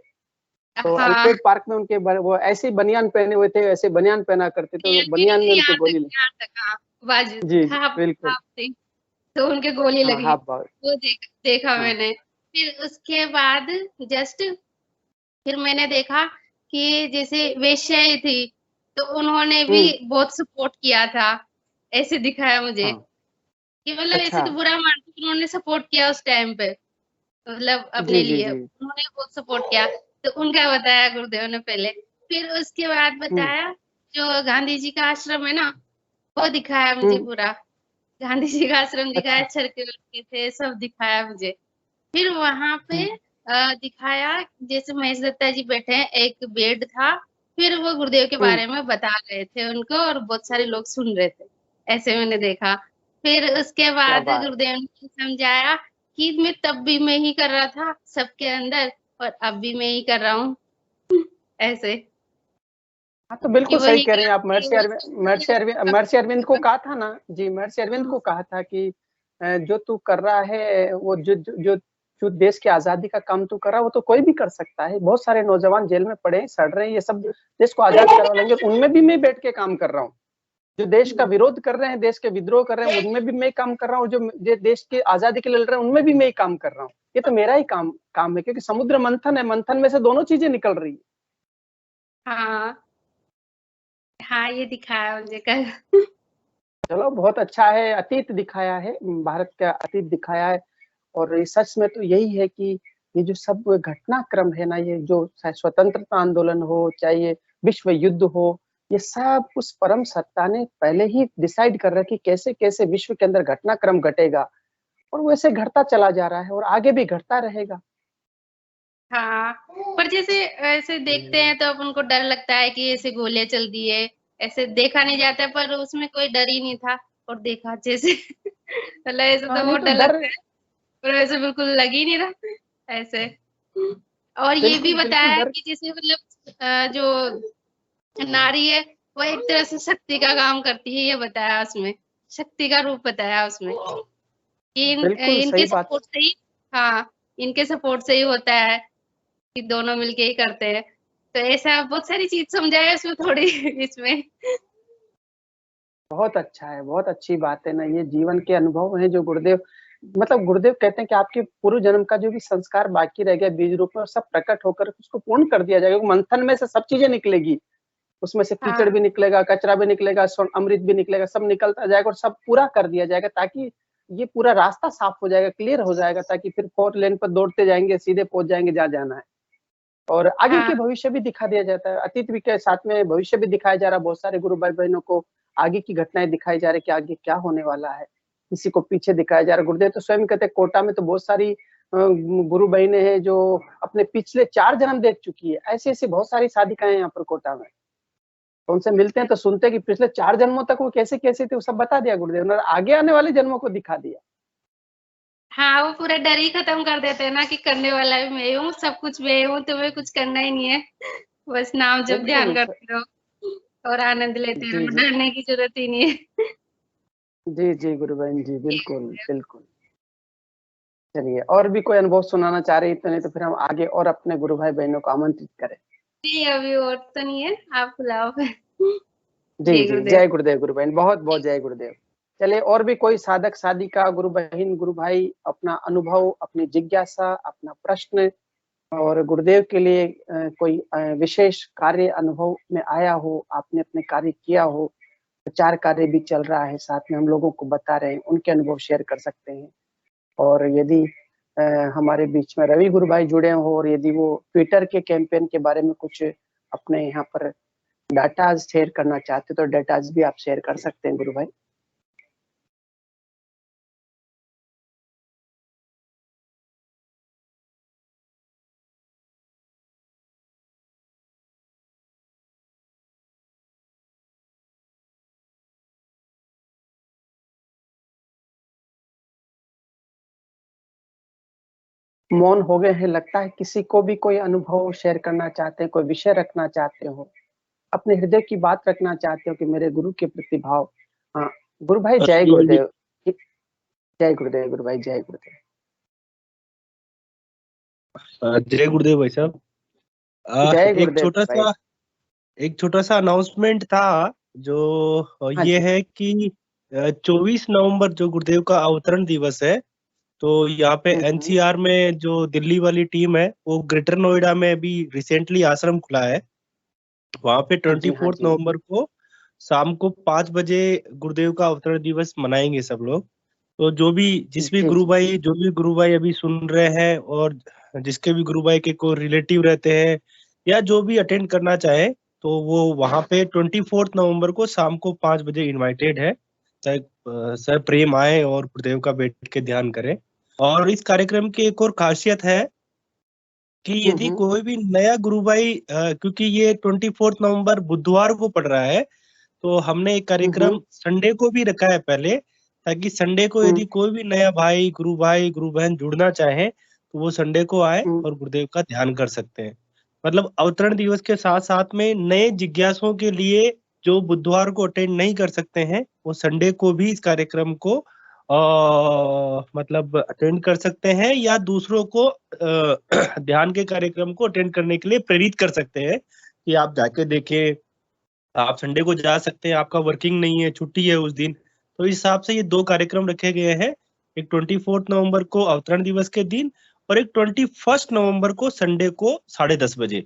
तो हाँ, अल्फ्रेड पार्क में उनके वो ऐसे ही बनियान पहने हुए थे, ऐसे बनियान पहना करते थे, नील तो गिरी बनियान में थी उनके गोली लगी। यहाँ तक, हाँ, बाजू, जी जी हाफ बिल्कुल। हाफ थी, तो उनके गोली हाँ लगी। हाँ बहुत। वो देखा हाँ मैंने। फिर उसके बाद जस्ट फिर मैंने देखा कि जैसे वेश्याएं थी, तो उन्होंने भी हम्म बहुत सपोर्ट किया था, ऐसे दिखाया मुझे हाँ कि मतलब ऐसे अच्छा। तो बुरा मानती, उन्होंने सपोर्ट किया उस टाइम पे, मतलब जी अपने जी लिए जी उन्होंने बहुत सपोर्ट किया। तो उनका बताया गुरुदेव ने पहले, फिर उसके बाद हम्म बताया जो गांधी जी का आश्रम है ना, वो दिखाया मुझे हम्म पूरा। गांधी जी का आश्रम दिखाया, अच्छा। चरखे लड़के थे, सब दिखाया मुझे। फिर वहां पे हम्म दिखाया, जैसे महेश दत्ता जी बैठे हैं, एक बेड था, फिर वो गुरुदेव के हम्म बारे में बता रहे थे उनको, और बहुत सारे लोग सुन रहे थे, ऐसे मैंने देखा। फिर उसके क्या बाद बात। गुरुदेव ने समझाया कि मैं तब भी मैं ही कर रहा था सबके अंदर, और अब भी मैं ही कर रहा हूँ, ऐसे हाँ तो कि बिल्कुल सही वही कह रहे हैं आप। क्रांति महर्षि अरविंद को कहा था ना जी, महर्षि अरविंद को कहा था कि जो तू कर रहा है, वो जो देश की आजादी का काम तू कर रहा है, वो तो कोई भी कर सकता है। बहुत सारे नौजवान जेल में पड़े हैं, सड़ रहे हैं, ये सब देश को आजाद करवा लेंगे, उनमें भी मैं बैठ के काम कर रहा हूँ। जो देश का विरोध कर रहे हैं, देश के विद्रोह कर रहे हैं, उनमें भी मैं काम कर रहा हूँ। जो देश की आजादी के लिए लड़ रहे हैं, उनमें भी मैं काम कर रहा हूँ। ये तो मेरा ही काम है, क्योंकि समुद्र मंथन है, मंथन में से दोनों चीजें निकल रही है। हाँ हाँ, ये दिखाया मुझे कल। चलो बहुत अच्छा है, अतीत दिखाया है, भारत का अतीत दिखाया है। और ये सच में तो यही है कि ये जो सब घटनाक्रम है ना, ये जो चाहे स्वतंत्रता आंदोलन हो, चाहे ये विश्व युद्ध हो, ये सब उस परम सत्ता ने पहले ही डिसाइड कर रहा है कि कैसे कैसे विश्व के अंदर घटनाक्रम घटेगा, और वैसे घटता चला जा रहा है और आगे भी घटता रहेगा। हाँ, पर जैसे ऐसे देखते हैं तो अपन को डर लगता है कि ऐसे गोलियां चल दी है, ऐसे देखा नहीं जाता, पर उसमें कोई डर ही नहीं था, और देखा जैसे मतलब ऐसे तो नहीं बहुत तो डर डर। लगता है, पर वैसे बिल्कुल लग ही नहीं रहा ऐसे। और ये भी बिल्कुल बिल्कुल बताया डर। कि जैसे मतलब जो नारी है, वो एक तरह से शक्ति का काम करती है, ये बताया उसमें, शक्ति का रूप बताया उसमें, कि बिल्कुल इनके सही बात। सपोर्ट से ही, हाँ, इनके सपोर्ट से ही होता है, कि दोनों मिलके ही करते हैं, तो ऐसा बहुत सारी चीज समझाया उसमें थोड़ी इसमें। बहुत अच्छा है, बहुत अच्छी बात है ना, ये जीवन के अनुभव हैं जो गुरुदेव, मतलब गुरुदेव कहते हैं कि आपके पूर्व जन्म का जो भी संस्कार बाकी रह गया बीज रूप में, वो सब प्रकट होकर उसको पूर्ण कर दिया जाएगा। मंथन में से सब चीजें निकलेगी, उसमें से कीचड़ हाँ भी निकलेगा, कचरा भी निकलेगा, स्वर्ण अमृत भी निकलेगा, सब निकलता जाएगा और सब पूरा कर दिया जाएगा, ताकि ये पूरा रास्ता साफ हो जाएगा, क्लियर हो जाएगा, ताकि फिर 4 लेन पर दौड़ते जाएंगे, सीधे पहुंच जाएंगे जहाँ जाना है। और आगे हाँ के भविष्य भी दिखा दिया जाता है, अतीत भी के साथ में भविष्य भी दिखाया जा रहा है। बहुत सारे गुरु भाई बहनों को आगे की घटनाएं दिखाई जा रही है कि आगे क्या होने वाला है, किसी को पीछे दिखाया जा रहा है। गुरुदेव तो स्वयं कहते हैं कोटा में तो बहुत सारी गुरु बहनें हैं जो अपने पिछले 4 जन्म देख चुकी है। ऐसी ऐसी बहुत सारी साधिकाएं यहाँ पर कोटा में, तो उनसे मिलते हैं तो सुनते हैं कि पिछले 4 जन्मों तक वो कैसे कैसे थे, वो सब बता दिया गुरुदेव ने, आगे आने वाले जन्मों को दिखा दिया। हाँ, वो पूरा डर ही खत्म कर देते हैं ना कि करने वाला भी मैं हूँ, सब कुछ मैं हूँ, तुम्हें कुछ करना ही नहीं है, बस नाम जप ध्यान बिल्कुल करते रहो और आनंद लेते जी रहो, जी डरने की जरूरत ही नहीं है। जी जी गुरु बहन जी, बिल्कुल बिल्कुल। चलिए, और भी कोई अनुभव सुनाना चाह रही तो, नहीं तो फिर हम आगे और अपने गुरु भाई बहनों को आमंत्रित करें। नहीं, अभी और तो नहीं है, आप बुलाओ फिर। जी जय जी, गुरुदेव। जय गुरुदेव गुरु बहन, बहुत बहुत जय गुरुदेव। चलिए, और भी कोई साधक साधिका गुरु बहन गुरु भाई अपना अनुभव, अपनी जिज्ञासा, अपना प्रश्न और गुरुदेव के लिए कोई विशेष कार्य अनुभव में आया हो, आपने अपने कार्य किया हो, प्रचार कार्य भी चल रहा है, साथ में हम लोगों को बता रहे हैं, उनके अनुभव शेयर कर सकते हैं। और यदि हमारे बीच में रवि गुरु भाई जुड़े हो और यदि वो ट्विटर के कैंपेन के बारे में कुछ अपने यहाँ पर डाटा शेयर करना चाहते तो डाटा भी आप शेयर कर सकते हैं गुरु भाई। मौन हो गए हैं, लगता है किसी को भी कोई अनुभव शेयर करना चाहते हैं, कोई विषय रखना चाहते हो, अपने हृदय की बात रखना चाहते हो कि मेरे गुरु के प्रति भाव। हाँ गुरु भाई, जय केवल जी, गुरुदेव। जय गुरुदेव गुरु भाई, जय गुरुदेव। जय गुरुदेव भाई साहब। जय एक गुरुदेव छोटा भाई। सा एक छोटा सा अनाउंसमेंट था जो हाँ ये जी। है कि 24 नवंबर जो गुरुदेव का अवतरण दिवस है, तो यहाँ पे हम्म। एनसीआर में जो दिल्ली वाली टीम है वो ग्रेटर नोएडा में अभी रिसेंटली आश्रम खुला है, वहाँ पे हाँ जी, हाँ 24 जी। नवंबर को शाम को 5 बजे गुरुदेव का अवतरण दिवस मनाएंगे सब लोग। तो जिस भी जी गुरु जी। भाई जो भी गुरु भाई अभी सुन रहे हैं और जिसके भी गुरु भाई के कोई रिलेटिव रहते हैं या जो भी अटेंड करना चाहे, तो वो वहाँ पे 24 नवंबर को शाम को 5 बजे इनवाइटेड है। सर प्रेम आए और गुरुदेव का बैठ के ध्यान करें। और इस कार्यक्रम की एक और खासियत है कि यदि हम्म। कोई भी नया गुरु भाई, क्योंकि ये 24 नवंबर बुधवार को पड़ रहा है, तो हमने एक कार्यक्रम हम्म। संडे को भी रखा है पहले, ताकि संडे को हम्म। यदि कोई भी नया भाई गुरु बहन जुड़ना चाहे तो वो संडे को आए हम्म। और गुरुदेव का ध्यान कर सकते हैं। मतलब अवतरण दिवस के साथ साथ में नए जिज्ञासुओं के लिए जो बुधवार को अटेंड नहीं कर सकते हैं वो संडे को भी इस कार्यक्रम को मतलब अटेंड कर सकते हैं या दूसरों को ध्यान के कार्यक्रम को अटेंड करने के लिए प्रेरित कर सकते हैं कि आप जाके देखें। आप संडे को जा सकते हैं, आपका वर्किंग नहीं है, छुट्टी है उस दिन, तो इस हिसाब से ये 2 कार्यक्रम रखे गए हैं। एक 24 नवंबर को अवतरण दिवस के दिन और एक 21 नवंबर को संडे को 10:30 बजे।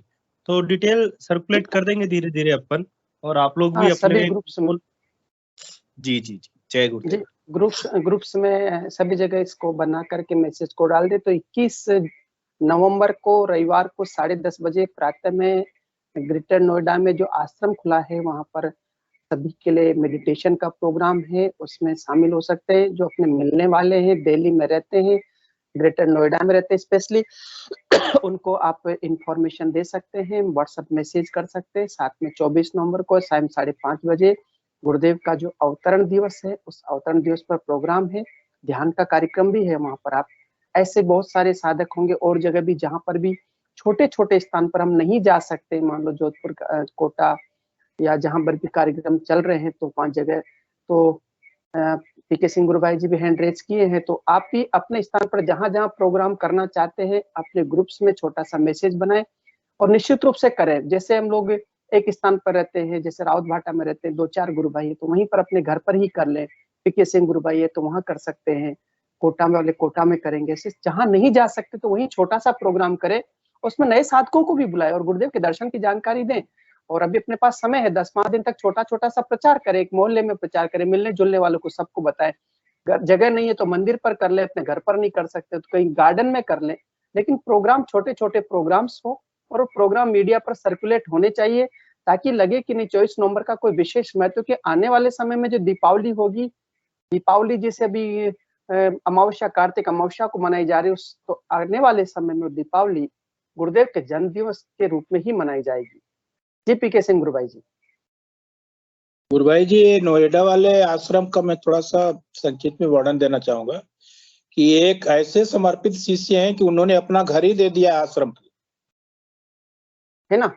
तो डिटेल सर्कुलेट कर देंगे धीरे धीरे अपन, और आप लोग भी हाँ, सभी अपने ग्रुप्स में। जी जी जी, जय जी, गुरुदेव। ग्रुप्स में सभी जगह इसको बना करके मैसेज को डाल दे, तो 21 नवंबर को रविवार को 10:30 बजे प्रातः में ग्रेटर नोएडा में जो आश्रम खुला है वहां पर सभी के लिए मेडिटेशन का प्रोग्राम है, उसमें शामिल हो सकते हैं। जो अपने मिलने वाले हैं, दिल्ली में रहते हैं, ग्रेटर नोएडा में रहते हैं स्पेशली, उनको आप इंफॉर्मेशन दे सकते हैं, व्हाट्सएप मैसेज कर सकते हैं। साथ में 24 नवंबर को शाम 5:30 बजे गुरुदेव का जो अवतरण दिवस है, उस अवतरण दिवस पर प्रोग्राम है, ध्यान का कार्यक्रम भी है वहां पर। आप ऐसे बहुत सारे साधक होंगे और जगह भी जहां पर भी छोटे छोटे स्थान पर हम नहीं जा सकते, मान लो जोधपुर, कोटा या जहां पर भी कार्यक्रम चल रहे हैं, तो 5 जगह तो पीके सिंह गुरु भाई जी भी हैंड रेज किए हैं। तो आप भी अपने स्थान पर जहां जहां प्रोग्राम करना चाहते हैं अपने ग्रुप्स में छोटा सा मैसेज बनाएं और निश्चित रूप से करें। जैसे हम लोग एक स्थान पर रहते हैं, जैसे राउत भाटा में रहते हैं, 2-4 गुरु भाई है, तो वहीं पर अपने घर पर ही कर लें। पीके सिंह गुरु भाई है तो वहां कर सकते हैं, कोटा में वाले कोटा में करेंगे। जहां नहीं जा सकते तो वहीं छोटा सा प्रोग्राम करें, उसमें नए साधकों को भी बुलाए और गुरुदेव के दर्शन की जानकारी दें। और अभी अपने पास समय है, 10-5 दिन तक छोटा छोटा सा प्रचार करें, एक मोहल्ले में प्रचार करें, मिलने जुलने वालों को सबको बताएं। जगह नहीं है तो मंदिर पर कर ले, अपने घर पर नहीं कर सकते तो कहीं गार्डन में कर ले, लेकिन प्रोग्राम छोटे छोटे प्रोग्राम्स हो और वो प्रोग्राम मीडिया पर सर्कुलेट होने चाहिए, ताकि लगे कि नहीं 24 नवंबर का कोई विशेष महत्व के आने वाले समय में जो दीपावली होगी, दीपावली जैसे अभी अमावस्या, कार्तिक अमावस्या को मनाई जा रही है, तो आने वाले समय में दीपावली गुरुदेव के जन्म दिवस के रूप में ही मनाई जाएगी। जी पीके सिंह गुरु भाई जी। गुरु भाई जी, नोएडा वाले आश्रम का मैं थोड़ा सा संक्षिप्त में वर्णन देना चाहूंगा कि एक ऐसे समर्पित शिष्य हैं कि उन्होंने अपना घर ही दे दिया आश्रम के, है ना।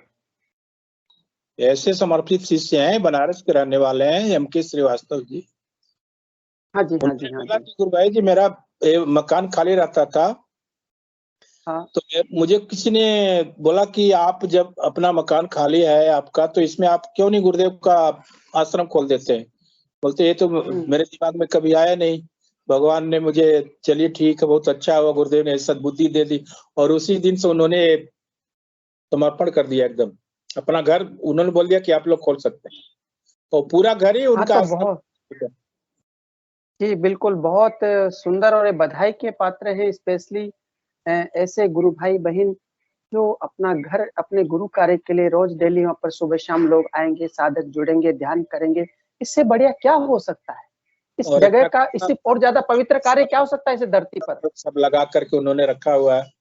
ऐसे समर्पित शिष्य हैं, बनारस के रहने वाले हैं, MK श्रीवास्तव जी। हाँ जी, हाँ जी, उन्होंने हाँ बोला जी। कि गुरु भाई जी मेरा मकान खाली रहता था, हाँ तो मुझे किसी ने बोला कि आप जब अपना मकान खाली है आपका, तो इसमें आप क्यों नहीं गुरुदेव का आश्रम खोल देते हैं। बोलते ये तो मेरे दिमाग में कभी आया नहीं, भगवान ने मुझे, चलिए ठीक है, बहुत अच्छा हुआ, गुरुदेव ने सद्बुद्धि दे दी। और उसी दिन से उन्होंने समर्पण कर दिया एकदम अपना घर। उन्होंने बोल दिया कि आप लोग खोल सकते हैं, और पूरा घर ही उनका तो बहुत जी बिल्कुल, बहुत सुंदर और बधाई के पात्र हैं, स्पेशली ऐसे गुरु भाई बहन जो अपना घर अपने गुरु कार्य के लिए रोज डेली वहाँ पर सुबह शाम लोग आएंगे, साधक जुड़ेंगे, ध्यान करेंगे। इससे बढ़िया क्या हो सकता है इस और जगह का, इससे और ज्यादा पवित्र कार्य क्या हो सकता है इस धरती पर। सब लगा करके उन्होंने रखा हुआ है।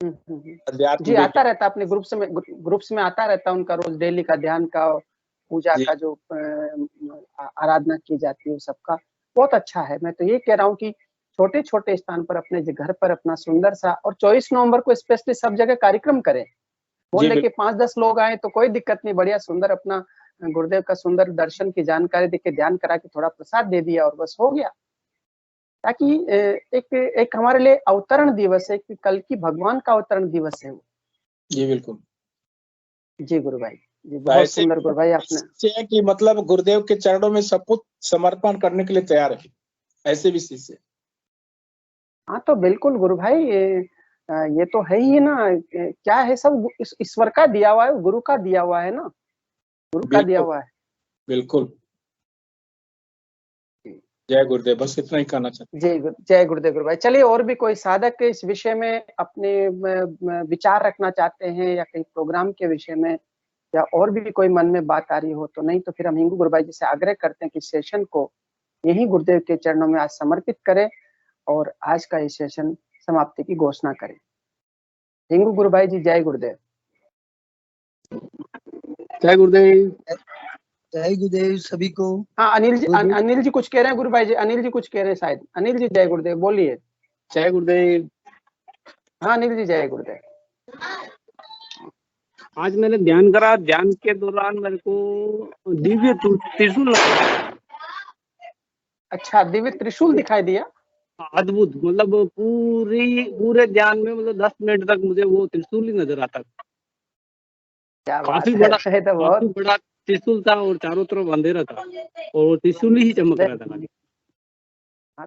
जी आता रहता अपने ग्रुप्स में आता रहता उनका रोज डेली का ध्यान का, पूजा का जो आराधना की जाती है सबका बहुत अच्छा है। मैं तो ये कह रहा हूँ कि छोटे छोटे स्थान पर अपने घर पर अपना सुंदर सा, और 24 नवंबर को स्पेशली सब जगह कार्यक्रम करें, बोले कि 5-10 लोग आए तो कोई दिक्कत नहीं, बढ़िया सुंदर अपना गुरुदेव का सुंदर दर्शन की जानकारी देके ध्यान करा के थोड़ा प्रसाद दे दिया और बस हो गया। ताकि एक हमारे लिए अवतरण दिवस है कि कल की भगवान का अवतरण दिवस है वो। जी बिल्कुल। जी गुरु भाई जी, बहुत सुंदर गुरु भाई आपने कि मतलब गुरुदेव के चरणों में सब कुछ समर्पण करने के लिए तैयार है, ऐसे भी शिष्य। हाँ तो बिल्कुल गुरु भाई, ये तो है ही ना, क्या है सब ईश्वर का दिया हुआ है, गुरु का दिया हुआ है ना, गुरु का दिया हुआ है। बिल्कुल। जय गुरुदेव, बस इतना ही कहना चाहते। जय गुरुदेव गुरु भाई। चलिए, और भी कोई साधक इस विषय में अपने विचार रखना चाहते हैं या कहीं प्रोग्राम के विषय में, या और भी कोई मन में बात आ रही हो तो, नहीं तो फिर हम हिंगू गुरु भाई जी से आग्रह करते हैं कि सेशन को यही गुरुदेव के चरणों में आज समर्पित करें और आज का ये सेशन समाप्ति की घोषणा करें। हिंगू गुरु भाई जी, जय गुरुदेव। जय गुरुदेव। जय गुरुदेव सभी को। हाँ अनिल जी कुछ कह रहे हैं गुरु भाई जी, अनिल जी कुछ कह रहे हैं शायद। अनिल जी जय गुरुदेव, बोलिए। जय गुरुदेव। हाँ अनिल जी जय गुरुदेव। आज मैंने ध्यान करा, ध्यान के दौरान मेरे को दिव्य त्रिशूल। अच्छा, दिव्य त्रिशूल दिखाई दिया। अद्भुत, मतलब पूरे ध्यान में मतलब 10 मिनट तक मुझे वो त्रिशूल ही नजर आता। काफी बड़ा त्रिशूल था और चारों तरफ अंधेरा था और त्रिशूल ही चमक रहा था।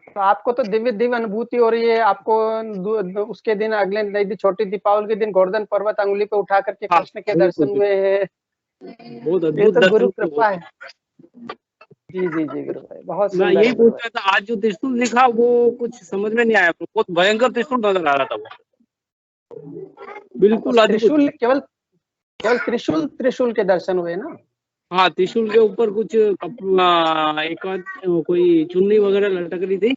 तो आपको तो दिव्य अनुभूति हो रही है। आपको उसके दिन अगले दिन छोटी दीपावली के दिन गोवर्धन पर्वत अंगुली पे उठा करके कृष्ण के दर्शन हुए हैं। बहुत अद्भुत तो गुरु कृपा है। जी जी जी गुरु भाई, बहुत सुंदर। मैं यही पूछ रहा था, आज जो त्रिशूल दिखा वो कुछ समझ में नहीं आया, बहुत भयंकर त्रिशूल नजर आ रहा था वो। बिल्कुल त्रिशूल, केवल त्रिशूल के दर्शन हुए ना। हाँ, त्रिशूल के ऊपर कुछ एक कोई चुन्नी वगैरह लटक रही थी,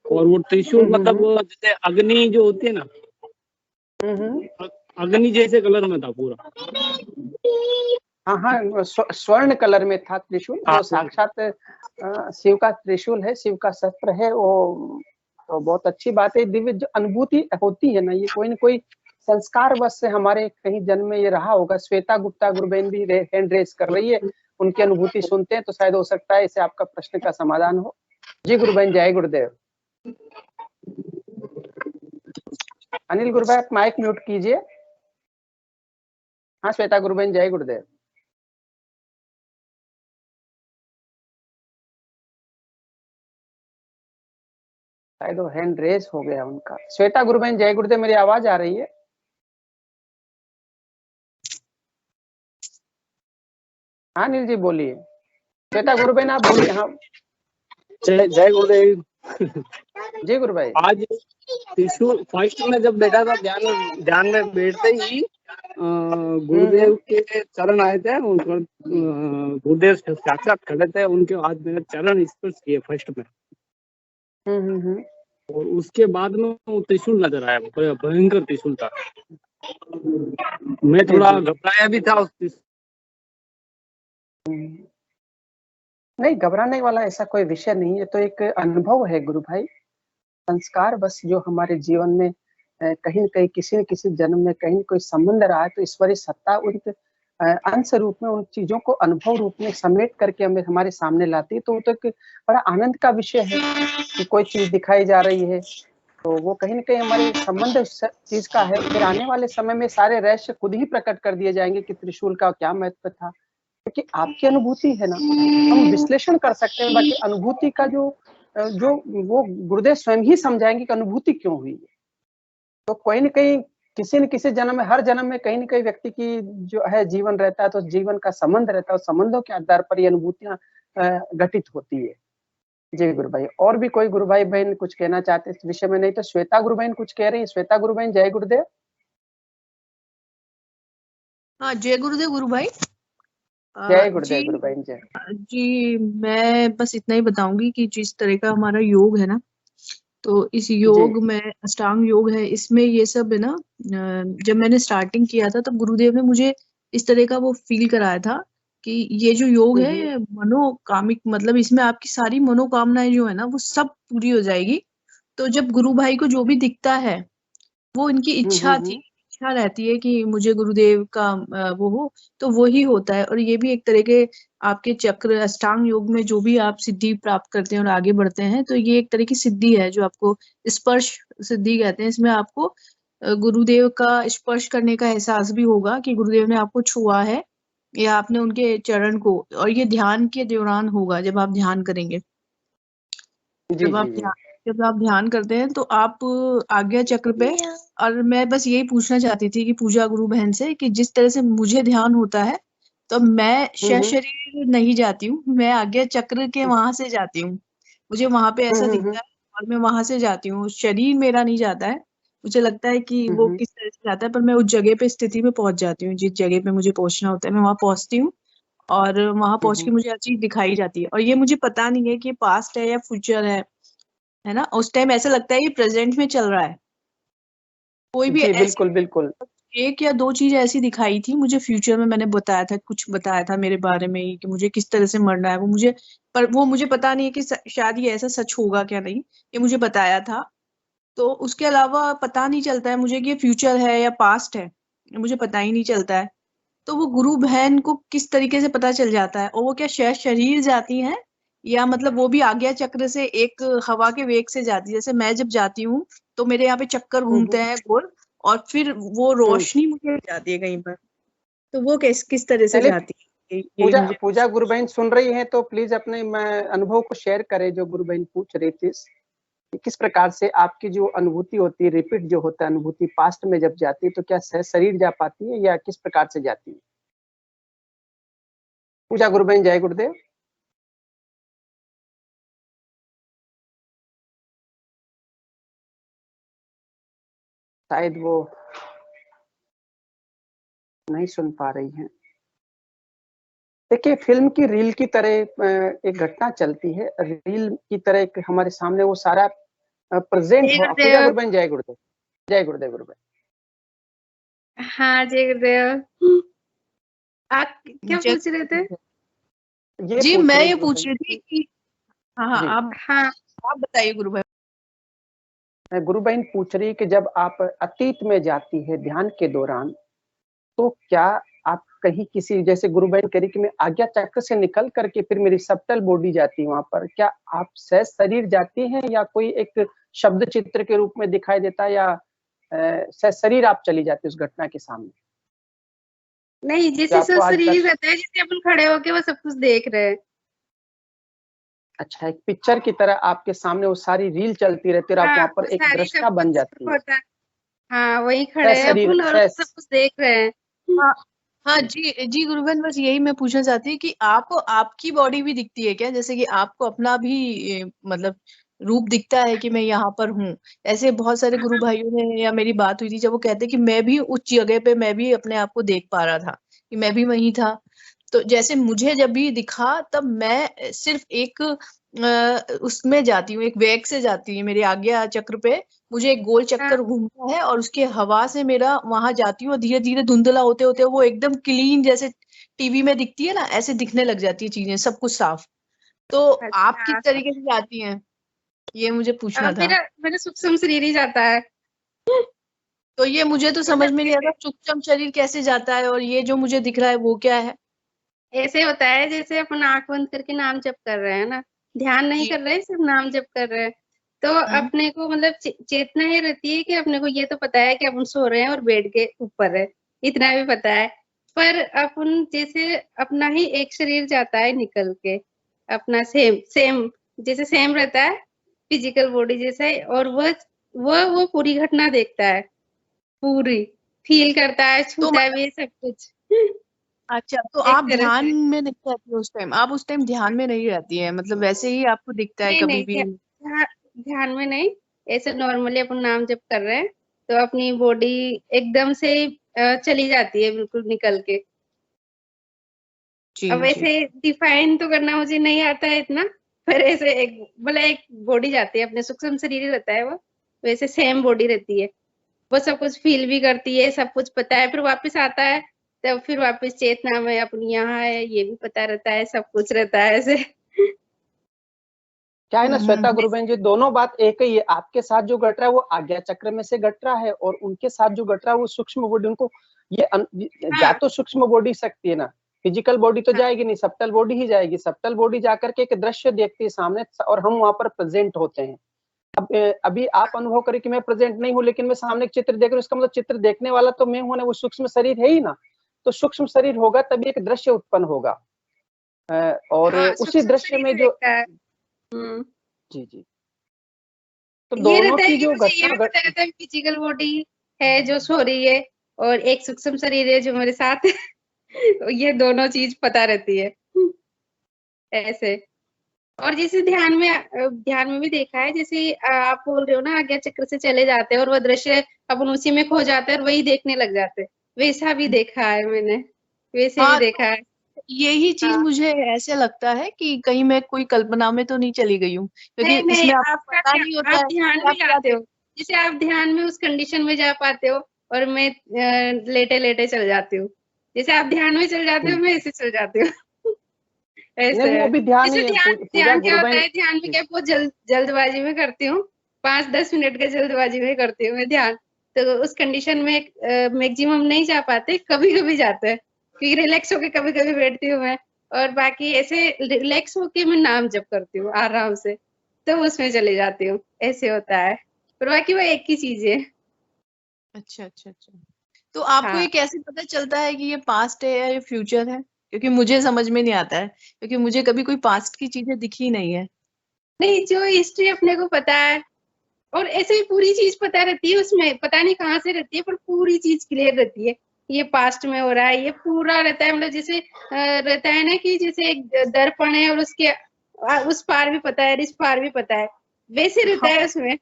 और वो त्रिशूल मतलब जैसे अग्नि जो होती है ना, अग्नि जैसे कलर में था पूरा। हाँ, स्वर्ण कलर में था त्रिशूल। वो साक्षात शिव का त्रिशूल है, शिव का शस्त्र है वो। तो बहुत अच्छी बात है। दिव्य जो अनुभूति होती है ना, ये कोई न कोई संस्कार वश से हमारे कहीं जन्म में ये रहा होगा। श्वेता गुप्ता गुरु बहन भी हैंड रेस कर रही है, उनकी अनुभूति सुनते हैं तो शायद हो सकता है इसे आपका प्रश्न का समाधान हो। जी गुरु बहन, जय गुरुदेव। अनिल गुरु भाई, आप माइक म्यूट कीजिए। हाँ श्वेता गुरु बहन, जय गुरुदेव। शायद वो हैंड रेज हो गया उनका। श्वेता गुरु बहन, जय गुरुदेव, मेरी आवाज आ रही है? हाँ नील जी बोलिए। श्वेता गुरु बहन आप बोलिए। हाँ जय गुरुदेव। जी गुरु भाई। आज त्रिशूल फर्स्ट में जब बैठा था ध्यान में बैठते ही गुरुदेव के चरण आए थे, उनका गुरुदेव साक्षात खड़े थे, उनके बाद मेरे चरण स्पर्श किए फर्स्ट में। और उसके बाद में वो त्रिशूल नजर आया, भयंकर त्रिशूल था। मैं थोड़ा घबराया भी था उस नहीं, घबराने वाला ऐसा कोई विषय नहीं है, तो एक अनुभव है गुरु भाई। संस्कार बस जो हमारे जीवन में कहीं न कहीं किसी न किसी जन्म में कहीं कोई संबंध रहा है, तो ईश्वरीय सत्ता उन अंश रूप में उन चीजों को अनुभव रूप में समेट करके हमें हमारे सामने लाती है। तो वो तो एक बड़ा आनंद का विषय है कि कोई चीज दिखाई जा रही है, तो वो कहीं न कहीं हमारे संबंध उस चीज का है। फिर आने वाले समय में सारे रहस्य खुद ही प्रकट कर दिए जाएंगे कि त्रिशूल का क्या महत्व था, क्योंकि आपकी अनुभूति है ना, हम विश्लेषण कर सकते हैं, बाकी अनुभूति का जो वो गुरुदेव स्वयं ही समझाएंगे कि अनुभूति क्यों हुई है। तो कोई न कहीं किसी न किसी जन्म में, हर जन्म में कहीं न कहीं व्यक्ति की जो है जीवन रहता है, तो जीवन का संबंध रहता है, उस संबंधों के आधार पर ये अनुभूतियां घटित होती है। जी गुरु भाई। और भी कोई गुरु भाई बहन कुछ कहना चाहते इस विषय में? नहीं तो श्वेता गुरु बहन कुछ कह रही है। श्वेता गुरु बहन, जय गुरुदेव। हाँ जय गुरुदेव गुरु भाई। जय गुरुदेव गुरु बहन, जय। जी मैं बस इतना ही बताऊंगी कि जिस तरह का हमारा योग है ना, तो इस योग में अष्टांग योग है, इसमें ये सब है ना, जब मैंने स्टार्टिंग किया था तब गुरुदेव ने मुझे इस तरह का वो फील कराया था कि ये जो योग है ये मनोकामिक, मतलब इसमें आपकी सारी मनोकामनाएं जो है ना वो सब पूरी हो जाएगी। तो जब गुरु भाई को जो भी दिखता है वो इनकी इच्छा थी, इच्छा रहती है कि मुझे गुरुदेव का वो हो, तो वो ही होता है। और ये भी एक तरह के आपके चक्र अष्टांग योग में जो भी आप सिद्धि प्राप्त करते हैं और आगे बढ़ते हैं, तो ये एक तरह की सिद्धि है जो आपको स्पर्श सिद्धि कहते हैं। इसमें आपको गुरुदेव का स्पर्श करने का एहसास भी होगा कि गुरुदेव ने आपको छुआ है या आपने उनके चरण को, और ये ध्यान के दौरान होगा जब आप ध्यान करेंगे। जब आप ध्यान करते हैं तो आप आज्ञा चक्र पे, और मैं बस यही पूछना चाहती थी कि पूजा गुरु बहन से कि जिस तरह से मुझे ध्यान होता है तो मैं शरीर नहीं जाती हूँ, मैं आज्ञा चक्र के वहां से जाती हूँ। मुझे वहां पे ऐसा दिखता है और मैं वहां से जाती हूँ, शरीर मेरा नहीं जाता है। मुझे लगता है कि वो किस तरह से जाता है, पर मैं उस जगह पे स्थिति में पहुंच जाती हूँ जिस जगह पे मुझे पहुंचना होता है, मैं वहां पहुंचती हूँ और वहां पहुंच के मुझे हर चीज दिखाई जाती है। और ये मुझे पता नहीं है कि पास्ट है या फ्यूचर है ना, उस टाइम ऐसा लगता है ये प्रेजेंट में चल रहा है। कोई भी बिल्कुल बिल्कुल एक या दो चीज ऐसी दिखाई थी मुझे फ्यूचर में, मैंने बताया था, कुछ बताया था मेरे बारे में ही कि मुझे किस तरह से मरना है, वो मुझे, पर वो मुझे पता नहीं है कि शायद ये ऐसा सच होगा क्या नहीं, ये मुझे बताया था। तो उसके अलावा पता नहीं चलता है मुझे कि ये फ्यूचर है या पास्ट है, मुझे पता ही नहीं चलता है। तो वो गुरु बहन को किस तरीके से पता चल जाता है, और वो क्या शरीर जाती हैं या मतलब वो भी आज्ञा चक्र से एक हवा के वेग से जाती है? जैसे मैं जब जाती हूँ तो मेरे यहाँ पे चक्कर घूमते हैं गोल, और फिर वो रोशनी मुझे जाती है कहीं पर, तो वो किस तरह से जाती है? पूजा गुरु बहन सुन रही है तो प्लीज अपने अनुभव को शेयर करें, जो गुरु बहन पूछ रही थी किस प्रकार से आपकी जो अनुभूति होती है, रिपीट जो होता है अनुभूति पास्ट में जब जाती है, तो क्या शरीर जा पाती है या किस प्रकार से जाती है? पूजा गुरु बहन, जय गुरुदेव। शायद वो नहीं सुन पा रही हैं। देखिए फिल्म की रील की तरह एक घटना चलती है, रील की तरह एक हमारे सामने वो सारा प्रेजेंट हो। पूजा गुरु बहन, जय गुरुदेव। जय गुरुदेव गुरु बहन। हाँ जय गुरुदेव। आप क्या पूछ रहे थे? जी मैं ये पूछ रही थी कि आप बताइए गुरु भाई। गुरु बहन पूछ रही है कि जब आप अतीत में जाती है ध्यान के दौरान, तो क्या आप कहीं किसी, जैसे गुरु बहन कह रही कि मैं आज्ञा चक्र से निकल करके फिर मेरी सबटल बॉडी जाती है वहां पर, क्या आप सहज शरीर जाती हैं या कोई एक शब्द चित्र के रूप में दिखाई देता है, या सहज शरीर आप चली जाती है उस घटना के सामने? नहीं, जो जैसे आपको आज शरीर तक रहता है, जैसे अपन खड़े होके वो सब कुछ देख रहे हैं। अच्छा, एक पिक्चर की तरह आपके सामने वो सारी रील चलती रहती है और आप हाँ, वहां पर वो एक सारी दृष्टा सब बन कुछ जाती है। होता है। हाँ, वही खड़े हैं शरीर अपन और सब कुछ देख रहे हैं। हाँ हाँ जी जी गुरुबन, बस यही मैं पूछना चाहती हूँ कि आपको आपकी बॉडी भी दिखती है क्या? जैसे कि आपको अपना भी मतलब रूप दिखता है कि मैं यहाँ पर हूँ? ऐसे बहुत सारे गुरु भाइयों ने या मेरी बात हुई थी जब वो कहते कि मैं भी उस जगह पे मैं भी अपने आप को देख पा रहा था कि मैं भी वहीं था। तो जैसे मुझे जब भी दिखा तब मैं सिर्फ एक उसमें जाती हूँ, एक वेग से जाती हूँ, मेरे आज्ञा चक्र पे मुझे एक गोल हाँ, चक्कर घूमता है और उसके हवा से मेरा वहां जाती हूँ और धीरे धीरे धुंधला होते होते वो एकदम क्लीन, जैसे टीवी में दिखती है ना, ऐसे दिखने लग जाती है चीजें, सब कुछ साफ। तो आप किस अच्छा। तरीके से जाती हैं, ये मुझे पूछना था। मेरा मेरा सूक्ष्म शरीर ही जाता है। तो ये मुझे तो समझ मतलब में नहीं आता, सूक्ष्म शरीर कैसे जाता है और ये जो मुझे दिख रहा है वो क्या है? ऐसे होता है जैसे अपन आंख बंद करके नाम जप कर रहे हैं ना, ध्यान नहीं जी। कर रहे, सिर्फ नाम जप कर रहे हैं। तो अपने को मतलब चेतना ये रहती है कि अपने को ये तो पता है कि अपन सो रहे हैं और बेड के ऊपर है, इतना भी पता है। पर अपन जैसे अपना ही एक शरीर जाता है निकल के, अपना सेम सेम जैसे सेम रहता है, फिजिकल बॉडी जैसा है, और वो पूरी घटना देखता है, पूरी फील करता है, तो छूता भी है सब कुछ। अच्छा, तो एक आप तरह ध्यान से में नहीं रहती उस टाइम? आप उस टाइम ध्यान में नहीं रहती है, मतलब वैसे ही आपको दिखता है नहीं कभी नहीं, भी? ध्यान में नहीं, ऐसे नॉर्मली अपन नाम जप कर रहे हैं तो अपनी बॉडी एकदम से चली जाती है बिल्कुल निकल के। जी अब जी। ऐसे डिफाइन तो करना मुझे नहीं आता है इतना, पर ऐसे एक मतलब एक बॉडी जाती है, अपने सूक्ष्म शरीर ही रहता है वो, वैसे सेम बॉडी रहती है, वो सब कुछ फील भी करती है, सब कुछ पता है, फिर वापस आता है, तब फिर वापस चेतना में अपनी यहाँ है, ये भी पता रहता है, सब कुछ रहता है ऐसे। क्या है ना श्वेता हम्म। गुरु बहन जी, दोनों बात एक ही है। आपके साथ जो घट रहा है वो आज्ञा चक्र में से घट रहा है और उनके साथ जो घट रहा है वो सूक्ष्म बॉडी। उनको ये जा हाँ तो सूक्ष्म बॉडी सकती है ना, फिजिकल बॉडी तो हाँ जाएगी नहीं, सब्टल बॉडी ही जाएगी। सब्टल बॉडी जाकर के एक दृश्य देखती है सामने और हम वहां पर प्रेजेंट होते हैं। अब अभी आप अनुभव करें कि मैं प्रेजेंट नहीं हूँ लेकिन मैं सामने एक चित्र देख रहा हूँ, इसका मतलब चित्र देखने वाला तो मैं हूँ ना, वो सूक्ष्म शरीर है ही ना। तो सूक्ष्म शरीर होगा तभी एक दृश्य उत्पन्न होगा। और हाँ, उसी सूक्ष्म दृश्य शरीर में ही जो देखता है। हम्म। जी जी, तो ये दोनों रहता है की कि जो मुझे ये घटना भी पता रहता है फिजिकल बॉडी है जो सो रही है और एक सूक्ष्म शरीर है जो मेरे साथ है। ये दोनों चीज पता रहती है ऐसे। और जैसे ध्यान में भी देखा है, जैसे आप बोल रहे हो ना आज्ञा चक्र से चले जाते हैं और वो दृश्य अपन उसी में खो जाते हैं और वही देखने लग जाते हैं, वैसा भी देखा है मैंने, वैसे भी हाँ, देखा है। यही चीज हाँ, मुझे ऐसे लगता है कि कहीं मैं कोई कल्पना में तो नहीं चली गई हूँ, क्योंकि नहीं नहीं, इसमें आपको पता नहीं होता आप है ध्यान कि में आप क्या जाते हो, जैसे आप ध्यान में उस कंडीशन में जा पाते हो और मैं लेटे लेटे चल जाती हूँ, जैसे आप ध्यान में चल जाते हो मैं ऐसे चल जाती हूँ। नहीं, ऐसे वो है। भी ध्यान जैसे ही है। पूजा ध्यान क्या गुरु होता बहन है, ध्यान में जी क्या बहुत जल्दबाजी में करती हूँ, 5-10 मिनट के जल्दबाजी में करती हूँ मैं ध्यान। तो उस कंडीशन में मैक्सिमम नहीं जा पाते, कभी कभी जाते हैं क्योंकि रिलैक्स होके कभी कभी बैठती हूँ मैं, और बाकी ऐसे रिलैक्स होके मैं नाम जप करती हूँ आराम से, तो उसमें चली जाती हूँ, ऐसे होता है। पर बाकी वो एक ही चीज है। अच्छा अच्छा अच्छा। तो आपको ये हाँ, कैसे पता चलता है कि ये पास्ट है या ये फ्यूचर है? क्योंकि मुझे समझ में नहीं आता है, क्योंकि मुझे कभी कोई पास्ट की चीजें दिखी नहीं है। नहीं, जो हिस्ट्री अपने को पता है और ऐसे ही पूरी चीज पता रहती है, उसमें पता नहीं कहाँ से रहती है पर पूरी चीज क्लियर रहती है, ये पास्ट में हो रहा है, ये पूरा रहता है, मतलब जैसे रहता है ना कि जैसे एक दर्पण है और उसके उस पार भी पता है, इस पार भी पता है, वैसे रहता हाँ है उसमें,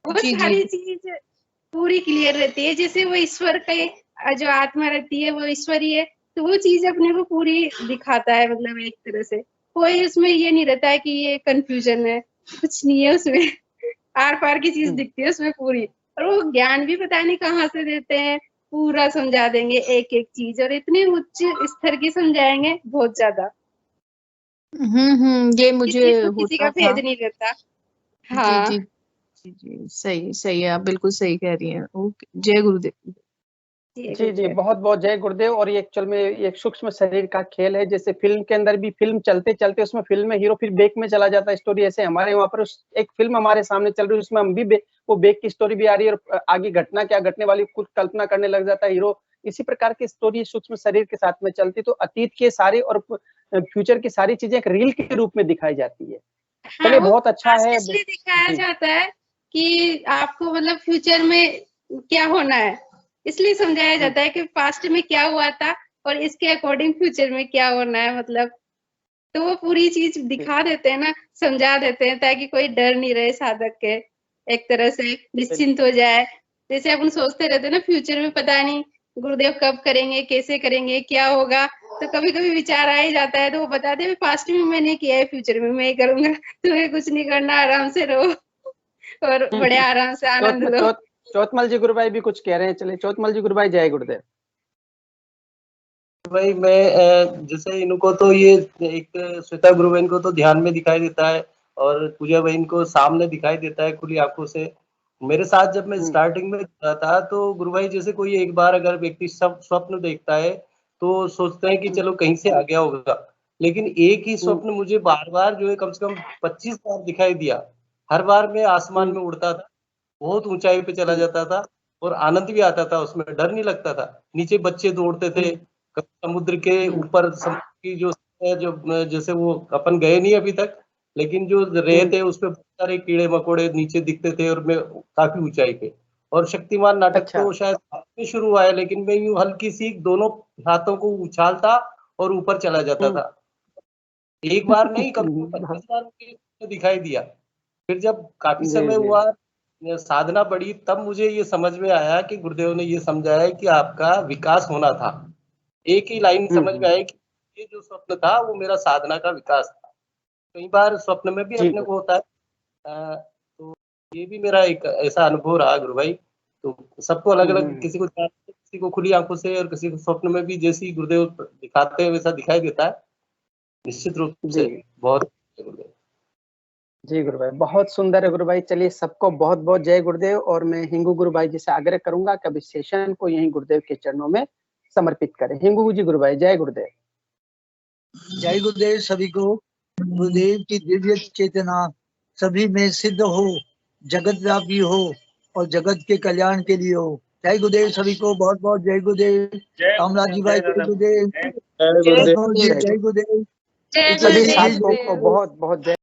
वो जी जी सारी जी। चीज पूरी क्लियर रहती है, जैसे वो ईश्वर का जो आत्मा रहती है वो ईश्वरी है, तो वो चीज अपने को पूरी दिखाता है, मतलब एक तरह से कोई उसमें ये नहीं रहता है कि ये कंफ्यूजन है, कुछ नहीं है उसमें। आर पार की चीज दिखती है उसमें पूरी, और वो ज्ञान भी पता नहीं कहाँ से देते हैं, पूरा समझा देंगे एक एक चीज, और इतने उच्च स्तर की समझाएंगे बहुत ज्यादा, ये मुझे किसी को किसी होता का था। भेद नहीं रहता। जी हाँ जी जी जी, सही सही है, आप बिल्कुल सही कह रही हैं। ओके, जय गुरुदेव। जी जी जी, गुरुदेव। बहुत बहुत जय गुरुदेव। और ये एक्चुअल में एक सूक्ष्म शरीर का खेल है। जैसे फिल्म के अंदर भी फिल्म चलते चलते उसमें फिल्म में हीरो फिर बेक में चला जाता है स्टोरी, ऐसे हमारे वहाँ पर एक फिल्म हमारे सामने चल रही है, उसमें हम भी वो बेक की स्टोरी भी आ रही है और आगे घटना क्या घटने वाली कुछ कल्पना करने लग जाता है हीरो, इसी प्रकार की स्टोरी सूक्ष्म शरीर के साथ में चलती, तो अतीत के सारे और फ्यूचर की सारी चीजें एक रील के रूप में दिखाई जाती है। हाँ, चलिए वो बहुत अच्छा है। इसलिए दिखाया जी। जाता है कि आपको मतलब फ्यूचर में क्या होना है, इसलिए समझाया जाता है कि पास्ट में क्या हुआ था और इसके अकॉर्डिंग फ्यूचर में क्या होना है, मतलब तो वो पूरी चीज दिखा देते हैं ना, समझा देते हैं, ताकि कोई डर नहीं रहे साधक के, एक तरह से निश्चिंत हो जाए। जैसे अपन सोचते रहते हैं ना फ्यूचर में पता नहीं गुरुदेव कब करेंगे, कैसे करेंगे, क्या होगा, तो कभी कभी विचार आ ही जाता है, तो वो बताते हैं पास्ट में मैंने किया है, फ्यूचर में मैं ही करूंगा, तुम्हें कुछ नहीं करना, आराम से रहो और बड़े आराम से आनंद लो। चौतमल जी गुरुभाई भी कुछ कह रहे हैं। चलिए चौतमल जी गुरुभाई, जय गुरुदेव। भाई मैं जैसे इनको तो ये एक श्वेता गुरु बहन को तो ध्यान में दिखाई देता है और पूजा बहन को सामने दिखाई देता है खुली आंखों से। मेरे साथ जब मैं स्टार्टिंग में था तो गुरु भाई जैसे कोई एक बार अगर व्यक्ति सब स्वप्न देखता है तो सोचते हैं कि चलो कहीं से आ गया होगा, लेकिन एक ही स्वप्न मुझे बार बार जो है कम से कम 25 बार दिखाई दिया। हर बार मैं आसमान में उड़ता था, बहुत ऊंचाई पे चला जाता था और आनंद भी आता था, उसमें डर नहीं लगता था। नीचे बच्चे दौड़ते थे, समुद्र के ऊपर समुद्र की जो जैसे वो अपन गए नहीं अभी तक, लेकिन जो रेत है उसपे बहुत सारे कीड़े मकोड़े नीचे दिखते थे और मैं काफी ऊंचाई पे। और शक्तिमान नाटक तो शायद में शुरू हुआ है, लेकिन मैं यूं हल्की सी दोनों हाथों को उछालता और ऊपर चला जाता था। एक बार नहीं, कम से कम 25 बार मुझे दिखाई दिया। फिर जब काफी समय हुआ, साधना बढ़ी, तब मुझे ये समझ में आया कि गुरुदेव ने ये समझाया कि आपका विकास होना था। एक ही लाइन समझ में आई कि ये जो स्वप्न था वो मेरा साधना का विकास था। कई बार स्वप्न में भी अपने को होता है, तो ये भी मेरा एक ऐसा अनुभव रहा गुरु भाई। तो सबको अलग अलग, किसी को खुली आंखों से और किसी को स्वप्न में भी जैसी गुरुदेव दिखाते हैं वैसा दिखाई देता है। निश्चित रूप से बहुत जी गुरु भाई, बहुत सुंदर है गुरु भाई। चलिए सबको बहुत बहुत जय गुरुदेव। और मैं हिंगू गुरु भाई जी से आग्रह करूंगा कि अब इस सेशन को यहीं गुरुदेव के चरणों में समर्पित करें। हिंगू जी गुरु भाई, जय गुरुदेव। जय गुरुदेव सभी को। गुरुदेव की दिव्य चेतना सभी में सिद्ध हो, जगत व्यापी हो और जगत के कल्याण के लिए हो। जय गुरुदेव सभी को, बहुत बहुत जय गुरुदेव। कामराज जी भाई, जय गुरुदेव। जय गुरुदेव। सभी साथियों को बहुत बहुत जय।